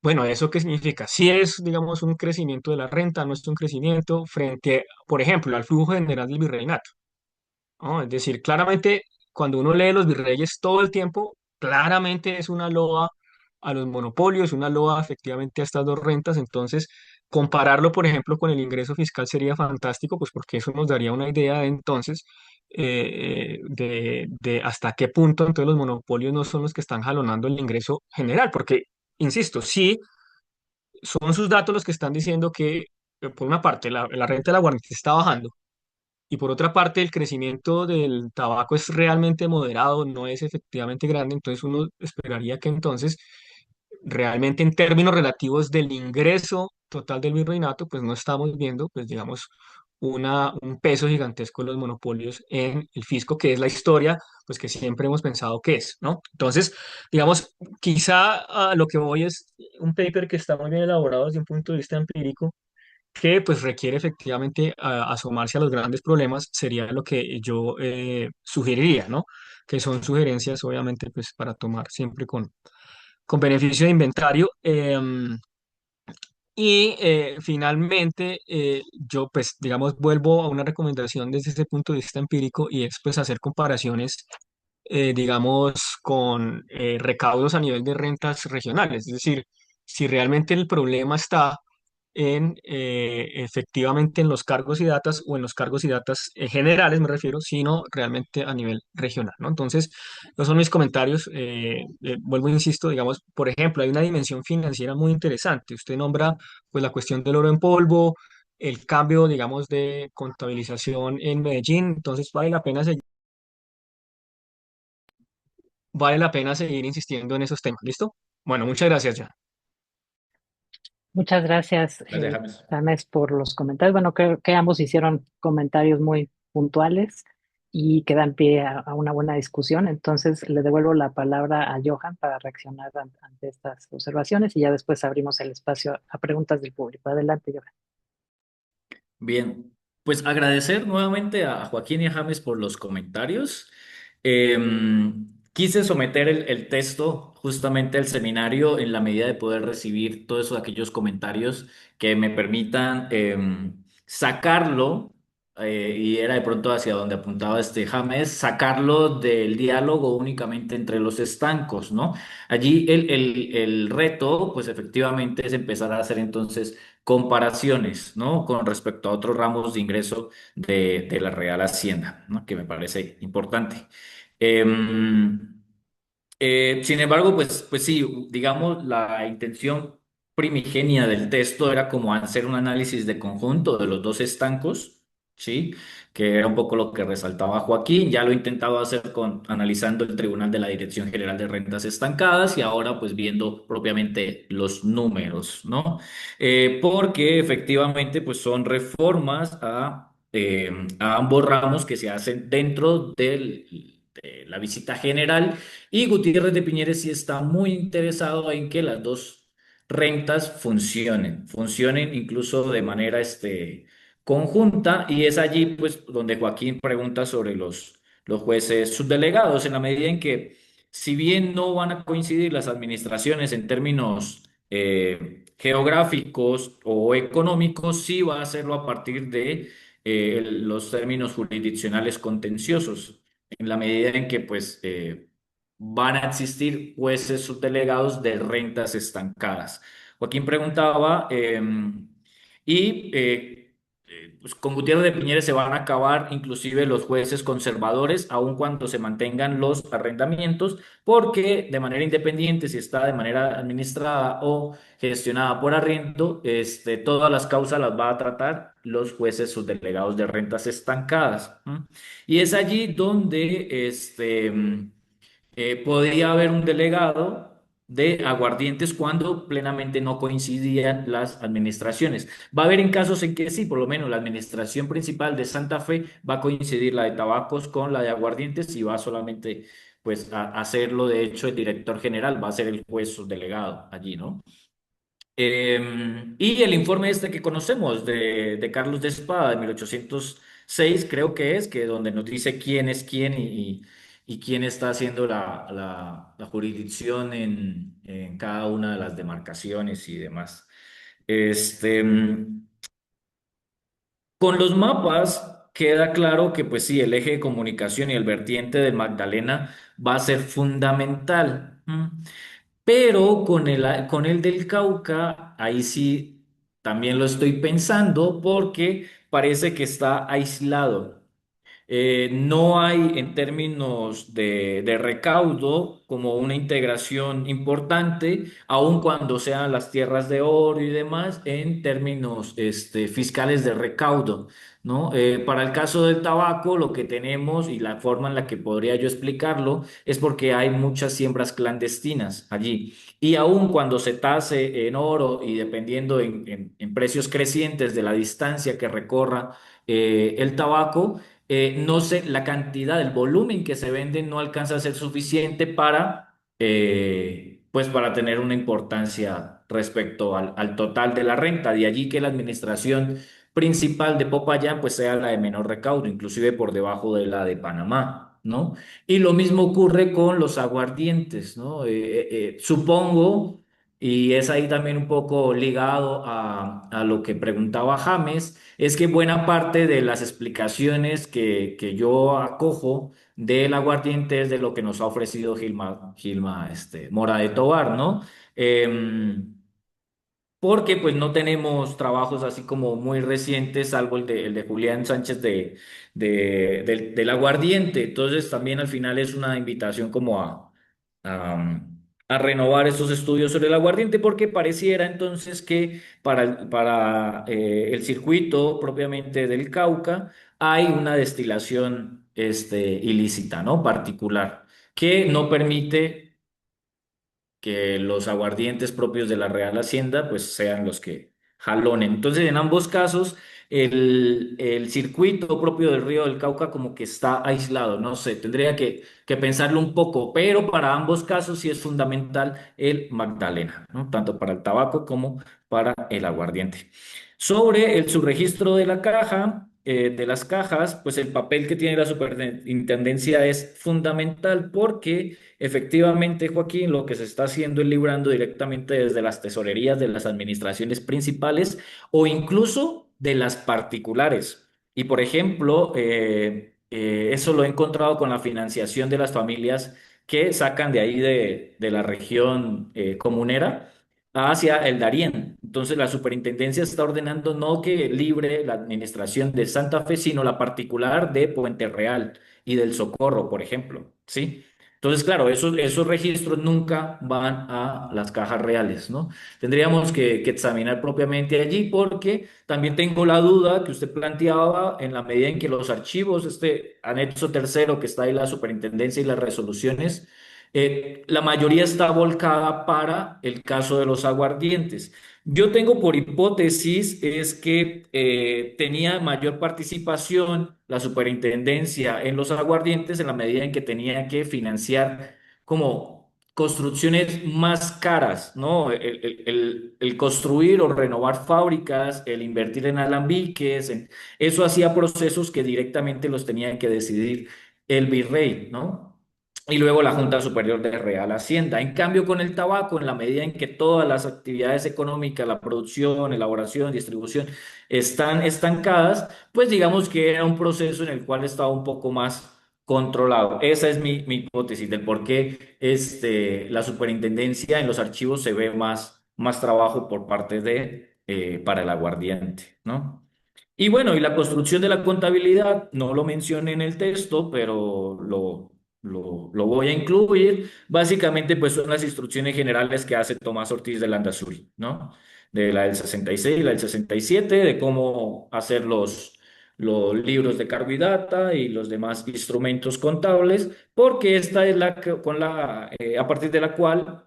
bueno, ¿eso qué significa? Si es, digamos, un crecimiento de la renta, no es un crecimiento frente, por ejemplo, al flujo general del virreinato. ¿No? Es decir, claramente cuando uno lee los virreyes todo el tiempo, claramente es una loa a los monopolios, una loa efectivamente a estas dos rentas, entonces compararlo, por ejemplo, con el ingreso fiscal sería fantástico, pues porque eso nos daría una idea de entonces de hasta qué punto entonces los monopolios no son los que están jalonando el ingreso general, porque, insisto, sí, son sus datos los que están diciendo que, por una parte, la renta de la guardia está bajando, y por otra parte, el crecimiento del tabaco es realmente moderado, no es efectivamente grande, entonces uno esperaría que entonces realmente en términos relativos del ingreso total del virreinato, pues no estamos viendo, pues digamos, un peso gigantesco los monopolios en el fisco, que es la historia, pues que siempre hemos pensado que es, ¿no? Entonces, digamos, quizá a lo que voy es un paper que está muy bien elaborado desde un punto de vista empírico, que pues requiere efectivamente asomarse a los grandes problemas, sería lo que yo sugeriría, ¿no? Que son sugerencias, obviamente, pues para tomar siempre con beneficio de inventario. Y finalmente, yo pues digamos vuelvo a una recomendación desde ese punto de vista empírico y es pues hacer comparaciones, digamos, con recaudos a nivel de rentas regionales. Es decir, si realmente el problema está en efectivamente en los cargos y datas o en los cargos y datas generales, me refiero, sino realmente a nivel regional, ¿no? Entonces, esos son mis comentarios. Vuelvo, insisto, digamos, por ejemplo, hay una dimensión financiera muy interesante. Usted nombra pues la cuestión del oro en polvo, el cambio, digamos, de contabilización en Medellín, entonces vale la pena seguir insistiendo en esos temas, ¿listo? Bueno, muchas gracias ya. Muchas gracias, Gracias, James. James, por los comentarios. Bueno, creo que ambos hicieron comentarios muy puntuales y que dan pie a una buena discusión. Entonces, le devuelvo la palabra a Johan para reaccionar ante estas observaciones y ya después abrimos el espacio a preguntas del público. Adelante, Johan. Bien, pues agradecer nuevamente a Joaquín y a James por los comentarios. Quise someter el texto justamente al seminario en la medida de poder recibir todos aquellos comentarios que me permitan sacarlo, y era de pronto hacia donde apuntaba este James, sacarlo del diálogo únicamente entre los estancos, ¿no? Allí el reto, pues efectivamente es empezar a hacer entonces comparaciones, ¿no? Con respecto a otros ramos de ingreso de la Real Hacienda, ¿no? Que me parece importante. Em, Sin embargo, pues sí, digamos, la intención primigenia del texto era como hacer un análisis de conjunto de los dos estancos, ¿sí? Que era un poco lo que resaltaba Joaquín. Ya lo he intentado hacer analizando el Tribunal de la Dirección General de Rentas Estancadas y ahora pues viendo propiamente los números, ¿no? Porque efectivamente pues son reformas a ambos ramos que se hacen dentro de la visita general, y Gutiérrez de Piñeres sí está muy interesado en que las dos rentas funcionen incluso de manera conjunta, y es allí pues donde Joaquín pregunta sobre los jueces subdelegados, en la medida en que si bien no van a coincidir las administraciones en términos geográficos o económicos, sí va a hacerlo a partir de los términos jurisdiccionales contenciosos, en la medida en que pues van a existir jueces subdelegados de rentas estancadas. Joaquín preguntaba, pues con Gutiérrez de Piñeres se van a acabar inclusive los jueces conservadores, aun cuando se mantengan los arrendamientos, porque de manera independiente, si está de manera administrada o gestionada por arriendo, todas las causas las va a tratar los jueces subdelegados de rentas estancadas. ¿M? Y es allí donde podría haber un delegado de aguardientes cuando plenamente no coincidían las administraciones. Va a haber en casos en que sí, por lo menos la administración principal de Santa Fe va a coincidir la de tabacos con la de aguardientes y va solamente pues a hacerlo. De hecho, el director general va a ser el juez delegado allí, ¿no? Y el informe que conocemos de Carlos de Espada de 1806, creo que es, que donde nos dice quién es quién y quién está haciendo la jurisdicción en cada una de las demarcaciones y demás. Este, mm, con los mapas queda claro que pues sí, el eje de comunicación y el vertiente de Magdalena va a ser fundamental. Pero con el del Cauca, ahí sí también lo estoy pensando porque parece que está aislado. No hay en términos de recaudo como una integración importante, aun cuando sean las tierras de oro y demás, en términos fiscales de recaudo, ¿no? Para el caso del tabaco, lo que tenemos y la forma en la que podría yo explicarlo es porque hay muchas siembras clandestinas allí. Y aun cuando se tase en oro y dependiendo en precios crecientes de la distancia que recorra el tabaco, no sé, la cantidad, el volumen que se vende no alcanza a ser suficiente pues para tener una importancia respecto al total de la renta. De allí que la administración principal de Popayán pues sea la de menor recaudo, inclusive por debajo de la de Panamá, ¿no? Y lo mismo ocurre con los aguardientes, ¿no? Supongo, y es ahí también un poco ligado a lo que preguntaba James, es que buena parte de las explicaciones que yo acojo del aguardiente es de lo que nos ha ofrecido Gilma Mora de Tovar, ¿no? Porque pues no tenemos trabajos así como muy recientes, salvo el de Julián Sánchez del aguardiente. Entonces también al final es una invitación como a, a renovar esos estudios sobre el aguardiente, porque pareciera entonces que para el circuito propiamente del Cauca hay una destilación ilícita, ¿no? Particular, que no permite que los aguardientes propios de la Real Hacienda pues sean los que jalonen. Entonces, en ambos casos, el circuito propio del Río del Cauca como que está aislado, no sé, tendría que pensarlo un poco, pero para ambos casos sí es fundamental el Magdalena, ¿no? Tanto para el tabaco como para el aguardiente. Sobre el subregistro de la caja, de las cajas, pues el papel que tiene la superintendencia es fundamental porque efectivamente, Joaquín, lo que se está haciendo es librando directamente desde las tesorerías de las administraciones principales o incluso de las particulares. Y por ejemplo, eso lo he encontrado con la financiación de las familias que sacan de ahí de la región comunera hacia el Darién. Entonces la superintendencia está ordenando no que libre la administración de Santa Fe, sino la particular de Puente Real y del Socorro, por ejemplo, ¿sí? Entonces, claro, esos registros nunca van a las cajas reales, ¿no? Tendríamos que examinar propiamente allí porque también tengo la duda que usted planteaba en la medida en que los archivos, este anexo tercero que está ahí, la superintendencia y las resoluciones, la mayoría está volcada para el caso de los aguardientes. Yo tengo por hipótesis es que tenía mayor participación la superintendencia en los aguardientes en la medida en que tenía que financiar como construcciones más caras, ¿no? El construir o renovar fábricas, el invertir en alambiques, eso hacía procesos que directamente los tenían que decidir el virrey, ¿no? Y luego la Junta Superior de Real Hacienda. En cambio, con el tabaco, en la medida en que todas las actividades económicas, la producción, elaboración, distribución, están estancadas, pues digamos que era un proceso en el cual estaba un poco más controlado. Esa es mi hipótesis del por qué la superintendencia en los archivos se ve más trabajo por parte para el aguardiente, ¿no? Y bueno, y la construcción de la contabilidad, no lo mencioné en el texto, pero lo voy a incluir. Básicamente, pues son las instrucciones generales que hace Tomás Ortiz de Landazuri, ¿no? De la del 66 y la del 67, de cómo hacer los libros de cargo y data y los demás instrumentos contables, porque esta es a partir de la cual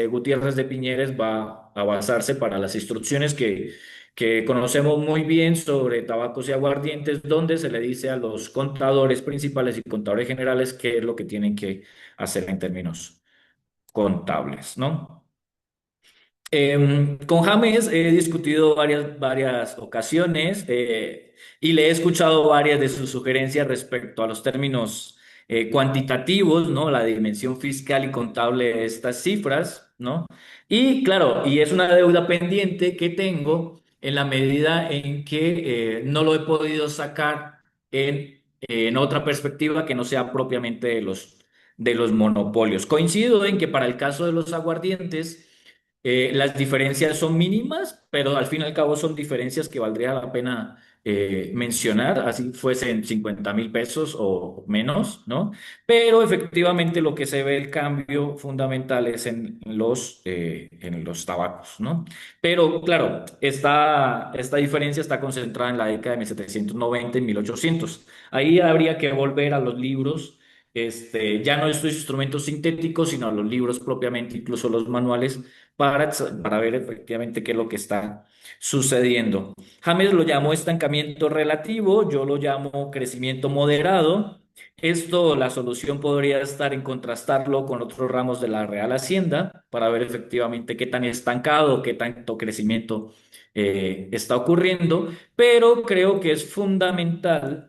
Gutiérrez de Piñeres va a basarse para las instrucciones que conocemos muy bien sobre tabacos y aguardientes, donde se le dice a los contadores principales y contadores generales qué es lo que tienen que hacer en términos contables, ¿no? Con James he discutido varias ocasiones y le he escuchado varias de sus sugerencias respecto a los términos cuantitativos, ¿no? La dimensión fiscal y contable de estas cifras, ¿no? Y claro, y es una deuda pendiente que tengo en la medida en que no lo he podido sacar en otra perspectiva que no sea propiamente de los monopolios. Coincido en que para el caso de los aguardientes, Las diferencias son mínimas, pero al fin y al cabo son diferencias que valdría la pena mencionar, así fuesen 50.000 pesos o menos, ¿no? Pero efectivamente lo que se ve el cambio fundamental es en los tabacos, ¿no? Pero claro, esta diferencia está concentrada en la década de 1790 y 1800. Ahí habría que volver a los libros. Ya no estos instrumentos sintéticos, sino a los libros propiamente, incluso los manuales para ver efectivamente qué es lo que está sucediendo. James lo llamó estancamiento relativo, yo lo llamo crecimiento moderado. Esto, la solución podría estar en contrastarlo con otros ramos de la Real Hacienda para ver efectivamente qué tan estancado, qué tanto crecimiento está ocurriendo, pero creo que es fundamental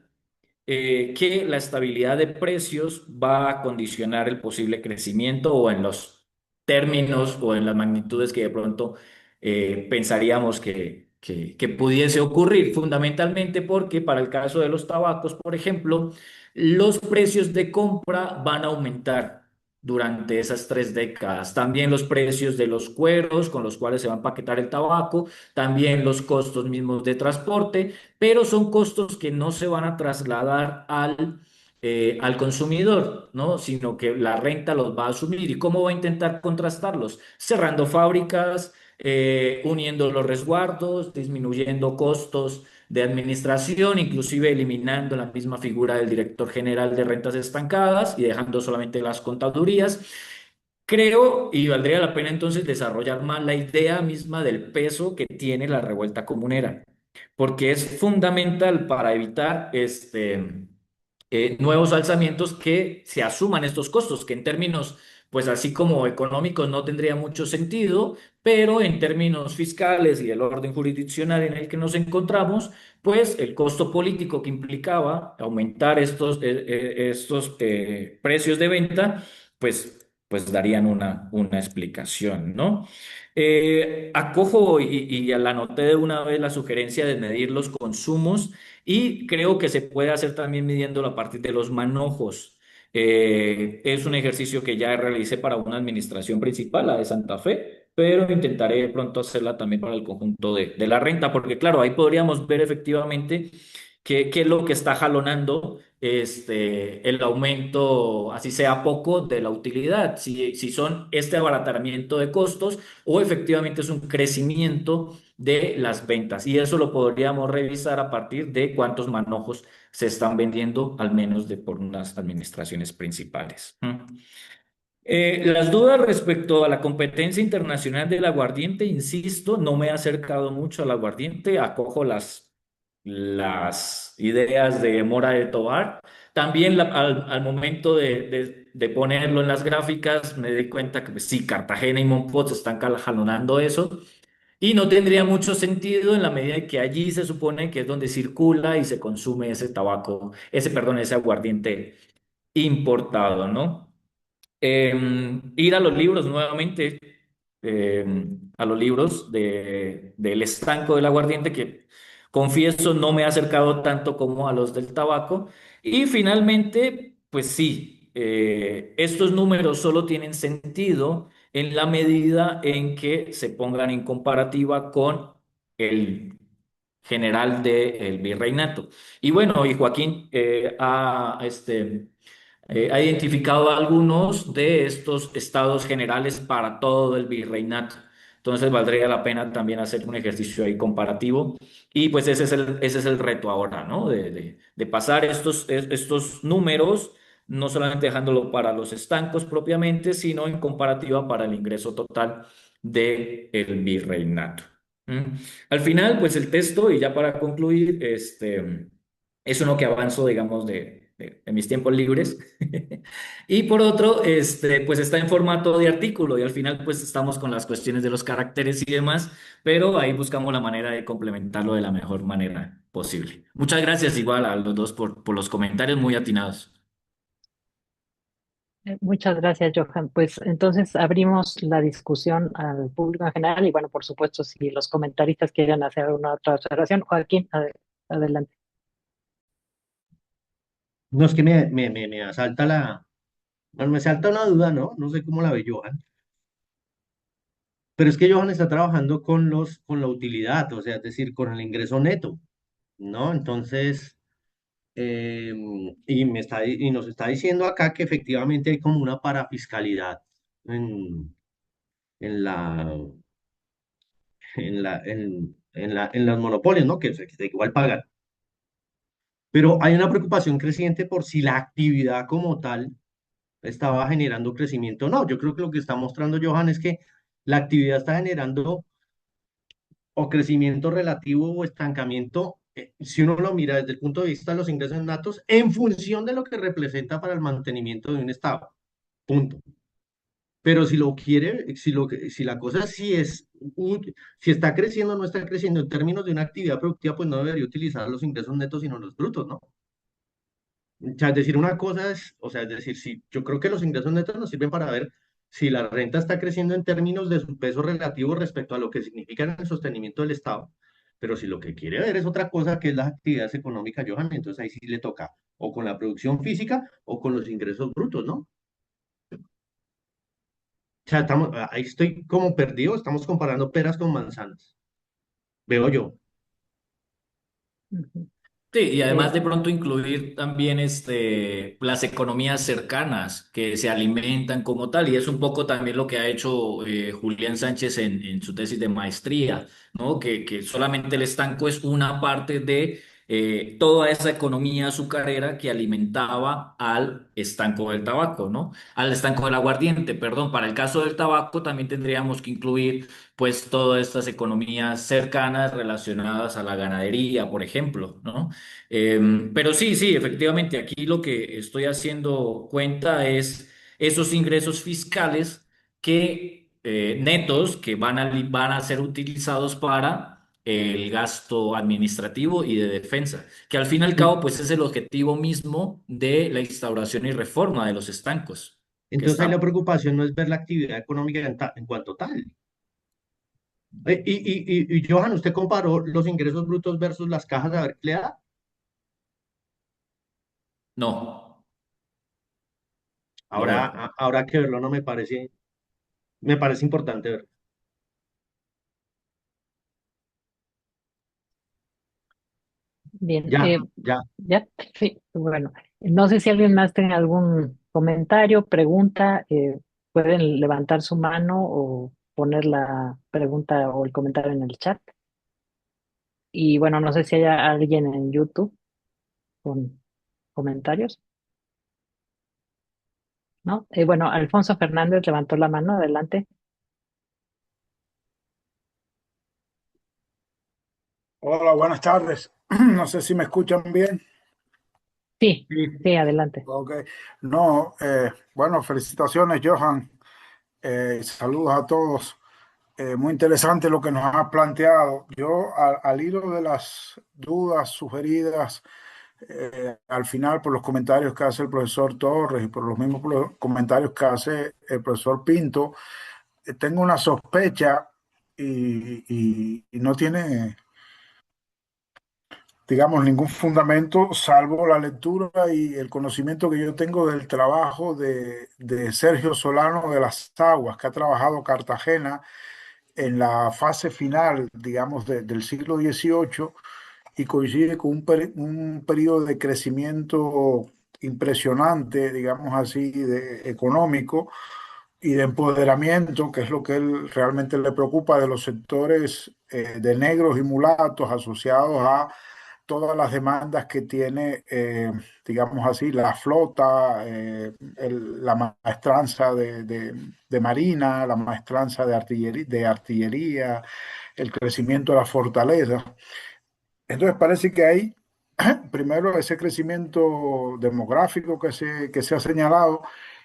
que la estabilidad de precios va a condicionar el posible crecimiento o en los términos o en las magnitudes que de pronto pensaríamos que pudiese ocurrir, fundamentalmente porque para el caso de los tabacos, por ejemplo, los precios de compra van a aumentar durante esas 3 décadas. También los precios de los cueros con los cuales se va a empaquetar el tabaco, también los costos mismos de transporte, pero son costos que no se van a trasladar al consumidor, ¿no? Sino que la renta los va a asumir. ¿Y cómo va a intentar contrastarlos? Cerrando fábricas, uniendo los resguardos, disminuyendo costos de administración, inclusive eliminando la misma figura del director general de rentas estancadas y dejando solamente las contadurías. Creo, y valdría la pena entonces desarrollar más la idea misma del peso que tiene la revuelta comunera, porque es fundamental para evitar nuevos alzamientos que se asuman estos costos, que en términos, pues así como económicos no tendría mucho sentido, pero en términos fiscales y del orden jurisdiccional en el que nos encontramos, pues el costo político que implicaba aumentar estos precios de venta, pues darían una explicación, ¿no? Acojo y la anoté de una vez la sugerencia de medir los consumos y creo que se puede hacer también midiéndolo a partir de los manojos. Es un ejercicio que ya realicé para una administración principal, la de Santa Fe, pero intentaré de pronto hacerla también para el conjunto de la renta, porque claro, ahí podríamos ver efectivamente qué es lo que está jalonando el aumento, así sea poco, de la utilidad, si son este abaratamiento de costos o efectivamente es un crecimiento de las ventas. Y eso lo podríamos revisar a partir de cuántos manojos se están vendiendo, al menos por unas administraciones principales. Las dudas respecto a la competencia internacional del aguardiente, insisto, no me he acercado mucho al aguardiente, acojo las ideas de Mora de Tobar. También al momento de ponerlo en las gráficas me di cuenta que pues, sí, Cartagena y Monpós están jalonando eso. Y no tendría mucho sentido en la medida en que allí se supone que es donde circula y se consume ese tabaco, perdón, ese aguardiente importado, ¿no? Ir a los libros nuevamente, a los libros del estanco del aguardiente, que confieso no me he acercado tanto como a los del tabaco. Y finalmente, pues sí, estos números solo tienen sentido en la medida en que se pongan en comparativa con el general del virreinato. Y bueno, y Joaquín ha identificado algunos de estos estados generales para todo el virreinato. Entonces valdría la pena también hacer un ejercicio ahí comparativo. Y pues ese es el reto ahora, ¿no? De pasar estos números, no solamente dejándolo para los estancos propiamente, sino en comparativa para el ingreso total del virreinato. ¿Mm? Al final, pues el texto, y ya para concluir, es uno que avanzo, digamos, de mis tiempos libres. Y por otro, pues está en formato de artículo y al final pues estamos con las cuestiones de los caracteres y demás, pero ahí buscamos la manera de complementarlo de la mejor manera posible. Muchas gracias igual a los dos por los comentarios muy atinados. Muchas gracias, Johan. Pues entonces abrimos la discusión al público en general y bueno, por supuesto, si los comentaristas quieren hacer una otra observación, Joaquín, adelante. No es que me asalta bueno, me salta una duda, ¿no? No sé cómo la ve Johan, Pero es que Johan está trabajando con la utilidad, o sea, es decir, con el ingreso neto, ¿no? Entonces, eh, y nos está diciendo acá que efectivamente hay como una parafiscalidad en, en la, en los monopolios, ¿no? Que igual pagan. Pero hay una preocupación creciente por si la actividad como tal estaba generando crecimiento o no. Yo creo que lo que está mostrando Johan es que la actividad está generando o crecimiento relativo o estancamiento, si uno lo mira desde el punto de vista de los ingresos natos, en función de lo que representa para el mantenimiento de un Estado. Punto. Pero si lo quiere, si la cosa sí es, si está creciendo o no está creciendo en términos de una actividad productiva, pues no debería utilizar los ingresos netos, sino los brutos, ¿no? O sea, es decir, una cosa es, o sea, es decir, si yo creo que los ingresos netos nos sirven para ver si la renta está creciendo en términos de su peso relativo respecto a lo que significa en el sostenimiento del Estado, pero si lo que quiere ver es otra cosa que es las actividades económicas, Johan, entonces ahí sí le toca o con la producción física o con los ingresos brutos, ¿no? O sea, ahí estoy como perdido, estamos comparando peras con manzanas, veo yo. Ujú. Sí, y además Eh, de pronto incluir también las economías cercanas que se alimentan como tal, y es un poco también lo que ha hecho Julián Sánchez en su tesis de maestría, ¿no? Que solamente el estanco es una parte de toda esa economía azucarera que alimentaba al estanco del tabaco, ¿no? Al estanco del aguardiente, perdón. Para el caso del tabaco también tendríamos que incluir pues todas estas economías cercanas relacionadas a la ganadería, por ejemplo, ¿no? Pero sí, sí, efectivamente, aquí lo que estoy haciendo cuenta es esos ingresos fiscales que netos que van a ser utilizados para el gasto administrativo y de defensa, que al fin y al cabo, pues es el objetivo mismo de la instauración y reforma de los estancos, que Entonces ahí la está. preocupación no es ver la actividad económica en cuanto tal. Johan, ¿usted comparó los ingresos brutos versus las cajas de haber empleada? No, no Ahora, veo. ahora que verlo no me parece importante ver. bien, Ya, ya. ya, sí, bueno, no sé si alguien más tenga algún comentario, pregunta, pueden levantar su mano o poner la pregunta o el comentario en el chat. Y bueno, no sé si hay alguien en YouTube con comentarios, ¿no? Bueno, Alfonso Fernández levantó la mano, adelante. Hola, buenas tardes. No sé si me escuchan bien. Sí, Sí. sí, adelante. Ok. No, bueno, felicitaciones, Johan. Saludos a todos. Muy interesante lo que nos has planteado. Yo, al hilo de las dudas sugeridas al final por los comentarios que hace el profesor Torres y por los mismos comentarios que hace el profesor Pinto, tengo una sospecha y no tiene, digamos, ningún fundamento salvo la lectura y el conocimiento que yo tengo del trabajo de Sergio Solano de las Aguas, que ha trabajado Cartagena en la fase final, digamos, del siglo XVIII y coincide con un periodo de crecimiento impresionante, digamos así, económico y de empoderamiento, que es lo que él realmente le preocupa de los sectores de negros y mulatos asociados a todas las demandas que tiene, digamos así, la flota, la maestranza de marina, la maestranza de artillería, el crecimiento de la fortaleza. Entonces parece que hay, primero, ese crecimiento demográfico que se ha señalado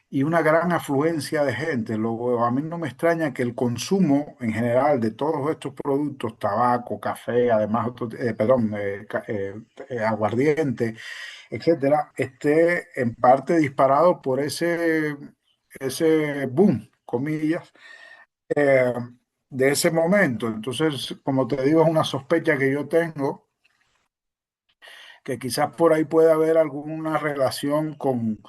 y una gran afluencia de gente. Luego, a mí no me extraña que el consumo en general de todos estos productos, tabaco, café, además, perdón, aguardiente, etcétera, esté en parte disparado por ese boom, comillas, eh, de ese momento. Entonces, como te digo, es una sospecha que yo tengo que quizás por ahí pueda haber alguna relación con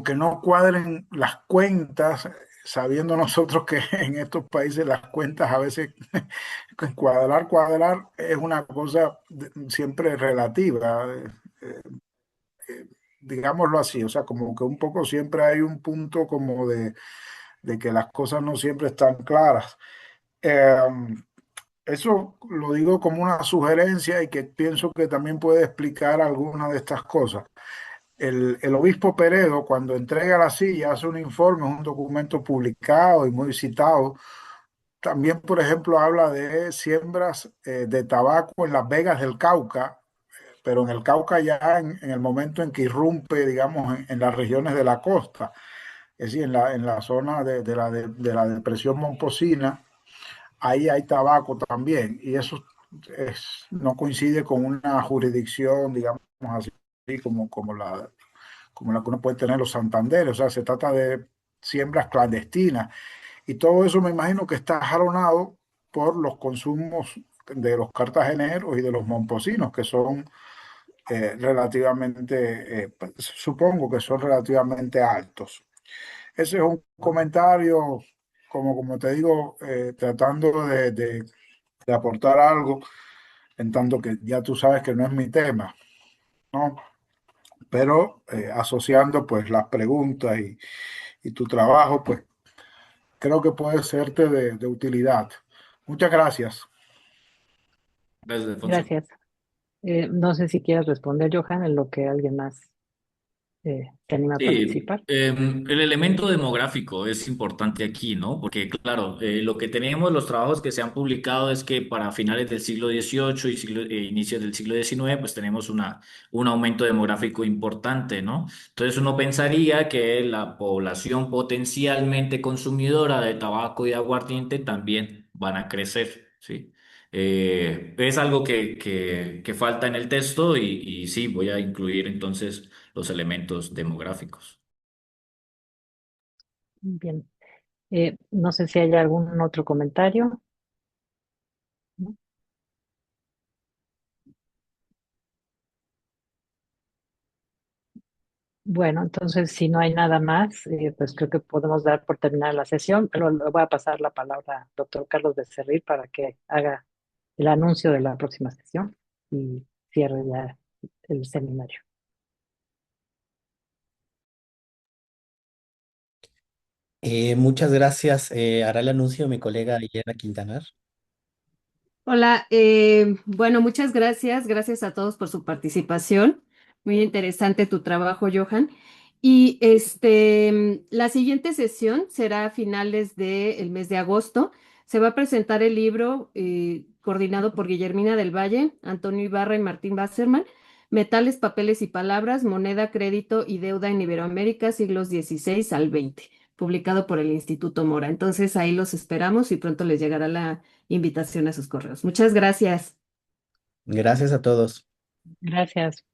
que no cuadren las cuentas, sabiendo nosotros que en estos países las cuentas a veces cuadrar es una cosa siempre relativa, digámoslo así, o sea, como que un poco siempre hay un punto como de que las cosas no siempre están claras. Eh, Eso lo digo como una sugerencia y que pienso que también puede explicar algunas de estas cosas. El obispo Peredo, cuando entrega la silla, hace un informe, es un documento publicado y muy citado. También, por ejemplo, habla de siembras de tabaco en las Vegas del Cauca, pero en el Cauca ya en el momento en que irrumpe, digamos, en las regiones de la costa, es decir, en la zona de la depresión momposina, ahí hay tabaco también, y eso no coincide con una jurisdicción, digamos así, como la que uno puede tener los Santanderes, o sea, se trata de siembras clandestinas, y todo eso me imagino que está jalonado por los consumos de los cartageneros y de los momposinos, que son relativamente, supongo que son relativamente altos. Ese es un comentario, como te digo, tratando de aportar algo, en tanto que ya tú sabes que no es mi tema, ¿no? Pero asociando pues las preguntas y tu trabajo, pues creo que puede serte de utilidad. Muchas gracias. Gracias, Alfonso. Gracias. No sé si quieres responder, Johan, en lo que alguien más se anima a Sí, participar. el elemento demográfico es importante aquí, ¿no? Porque, claro, lo que tenemos, los trabajos que se han publicado es que para finales del siglo XVIII y inicios del siglo XIX, pues tenemos un aumento demográfico importante, ¿no? Entonces uno pensaría que la población potencialmente consumidora de tabaco y aguardiente también van a crecer, ¿sí? Es algo que falta en el texto y sí, voy a incluir entonces los elementos demográficos. Bien. No sé si hay algún otro comentario, ¿no? Bueno, entonces si no hay nada más, pues creo que podemos dar por terminada la sesión, pero le voy a pasar la palabra al doctor Carlos Becerril para que haga el anuncio de la próxima sesión y cierre ya el seminario. Muchas gracias. Hará el anuncio mi colega Elena Quintanar. Hola, bueno, muchas gracias. Gracias a todos por su participación. Muy interesante tu trabajo, Johan. Y la siguiente sesión será a finales del mes de agosto. Se va a presentar el libro coordinado por Guillermina del Valle, Antonio Ibarra y Martín Basserman, Metales, Papeles y Palabras, Moneda, Crédito y Deuda en Iberoamérica, siglos XVI al XX, publicado por el Instituto Mora. Entonces ahí los esperamos y pronto les llegará la invitación a sus correos. Muchas gracias. Gracias a todos. Gracias.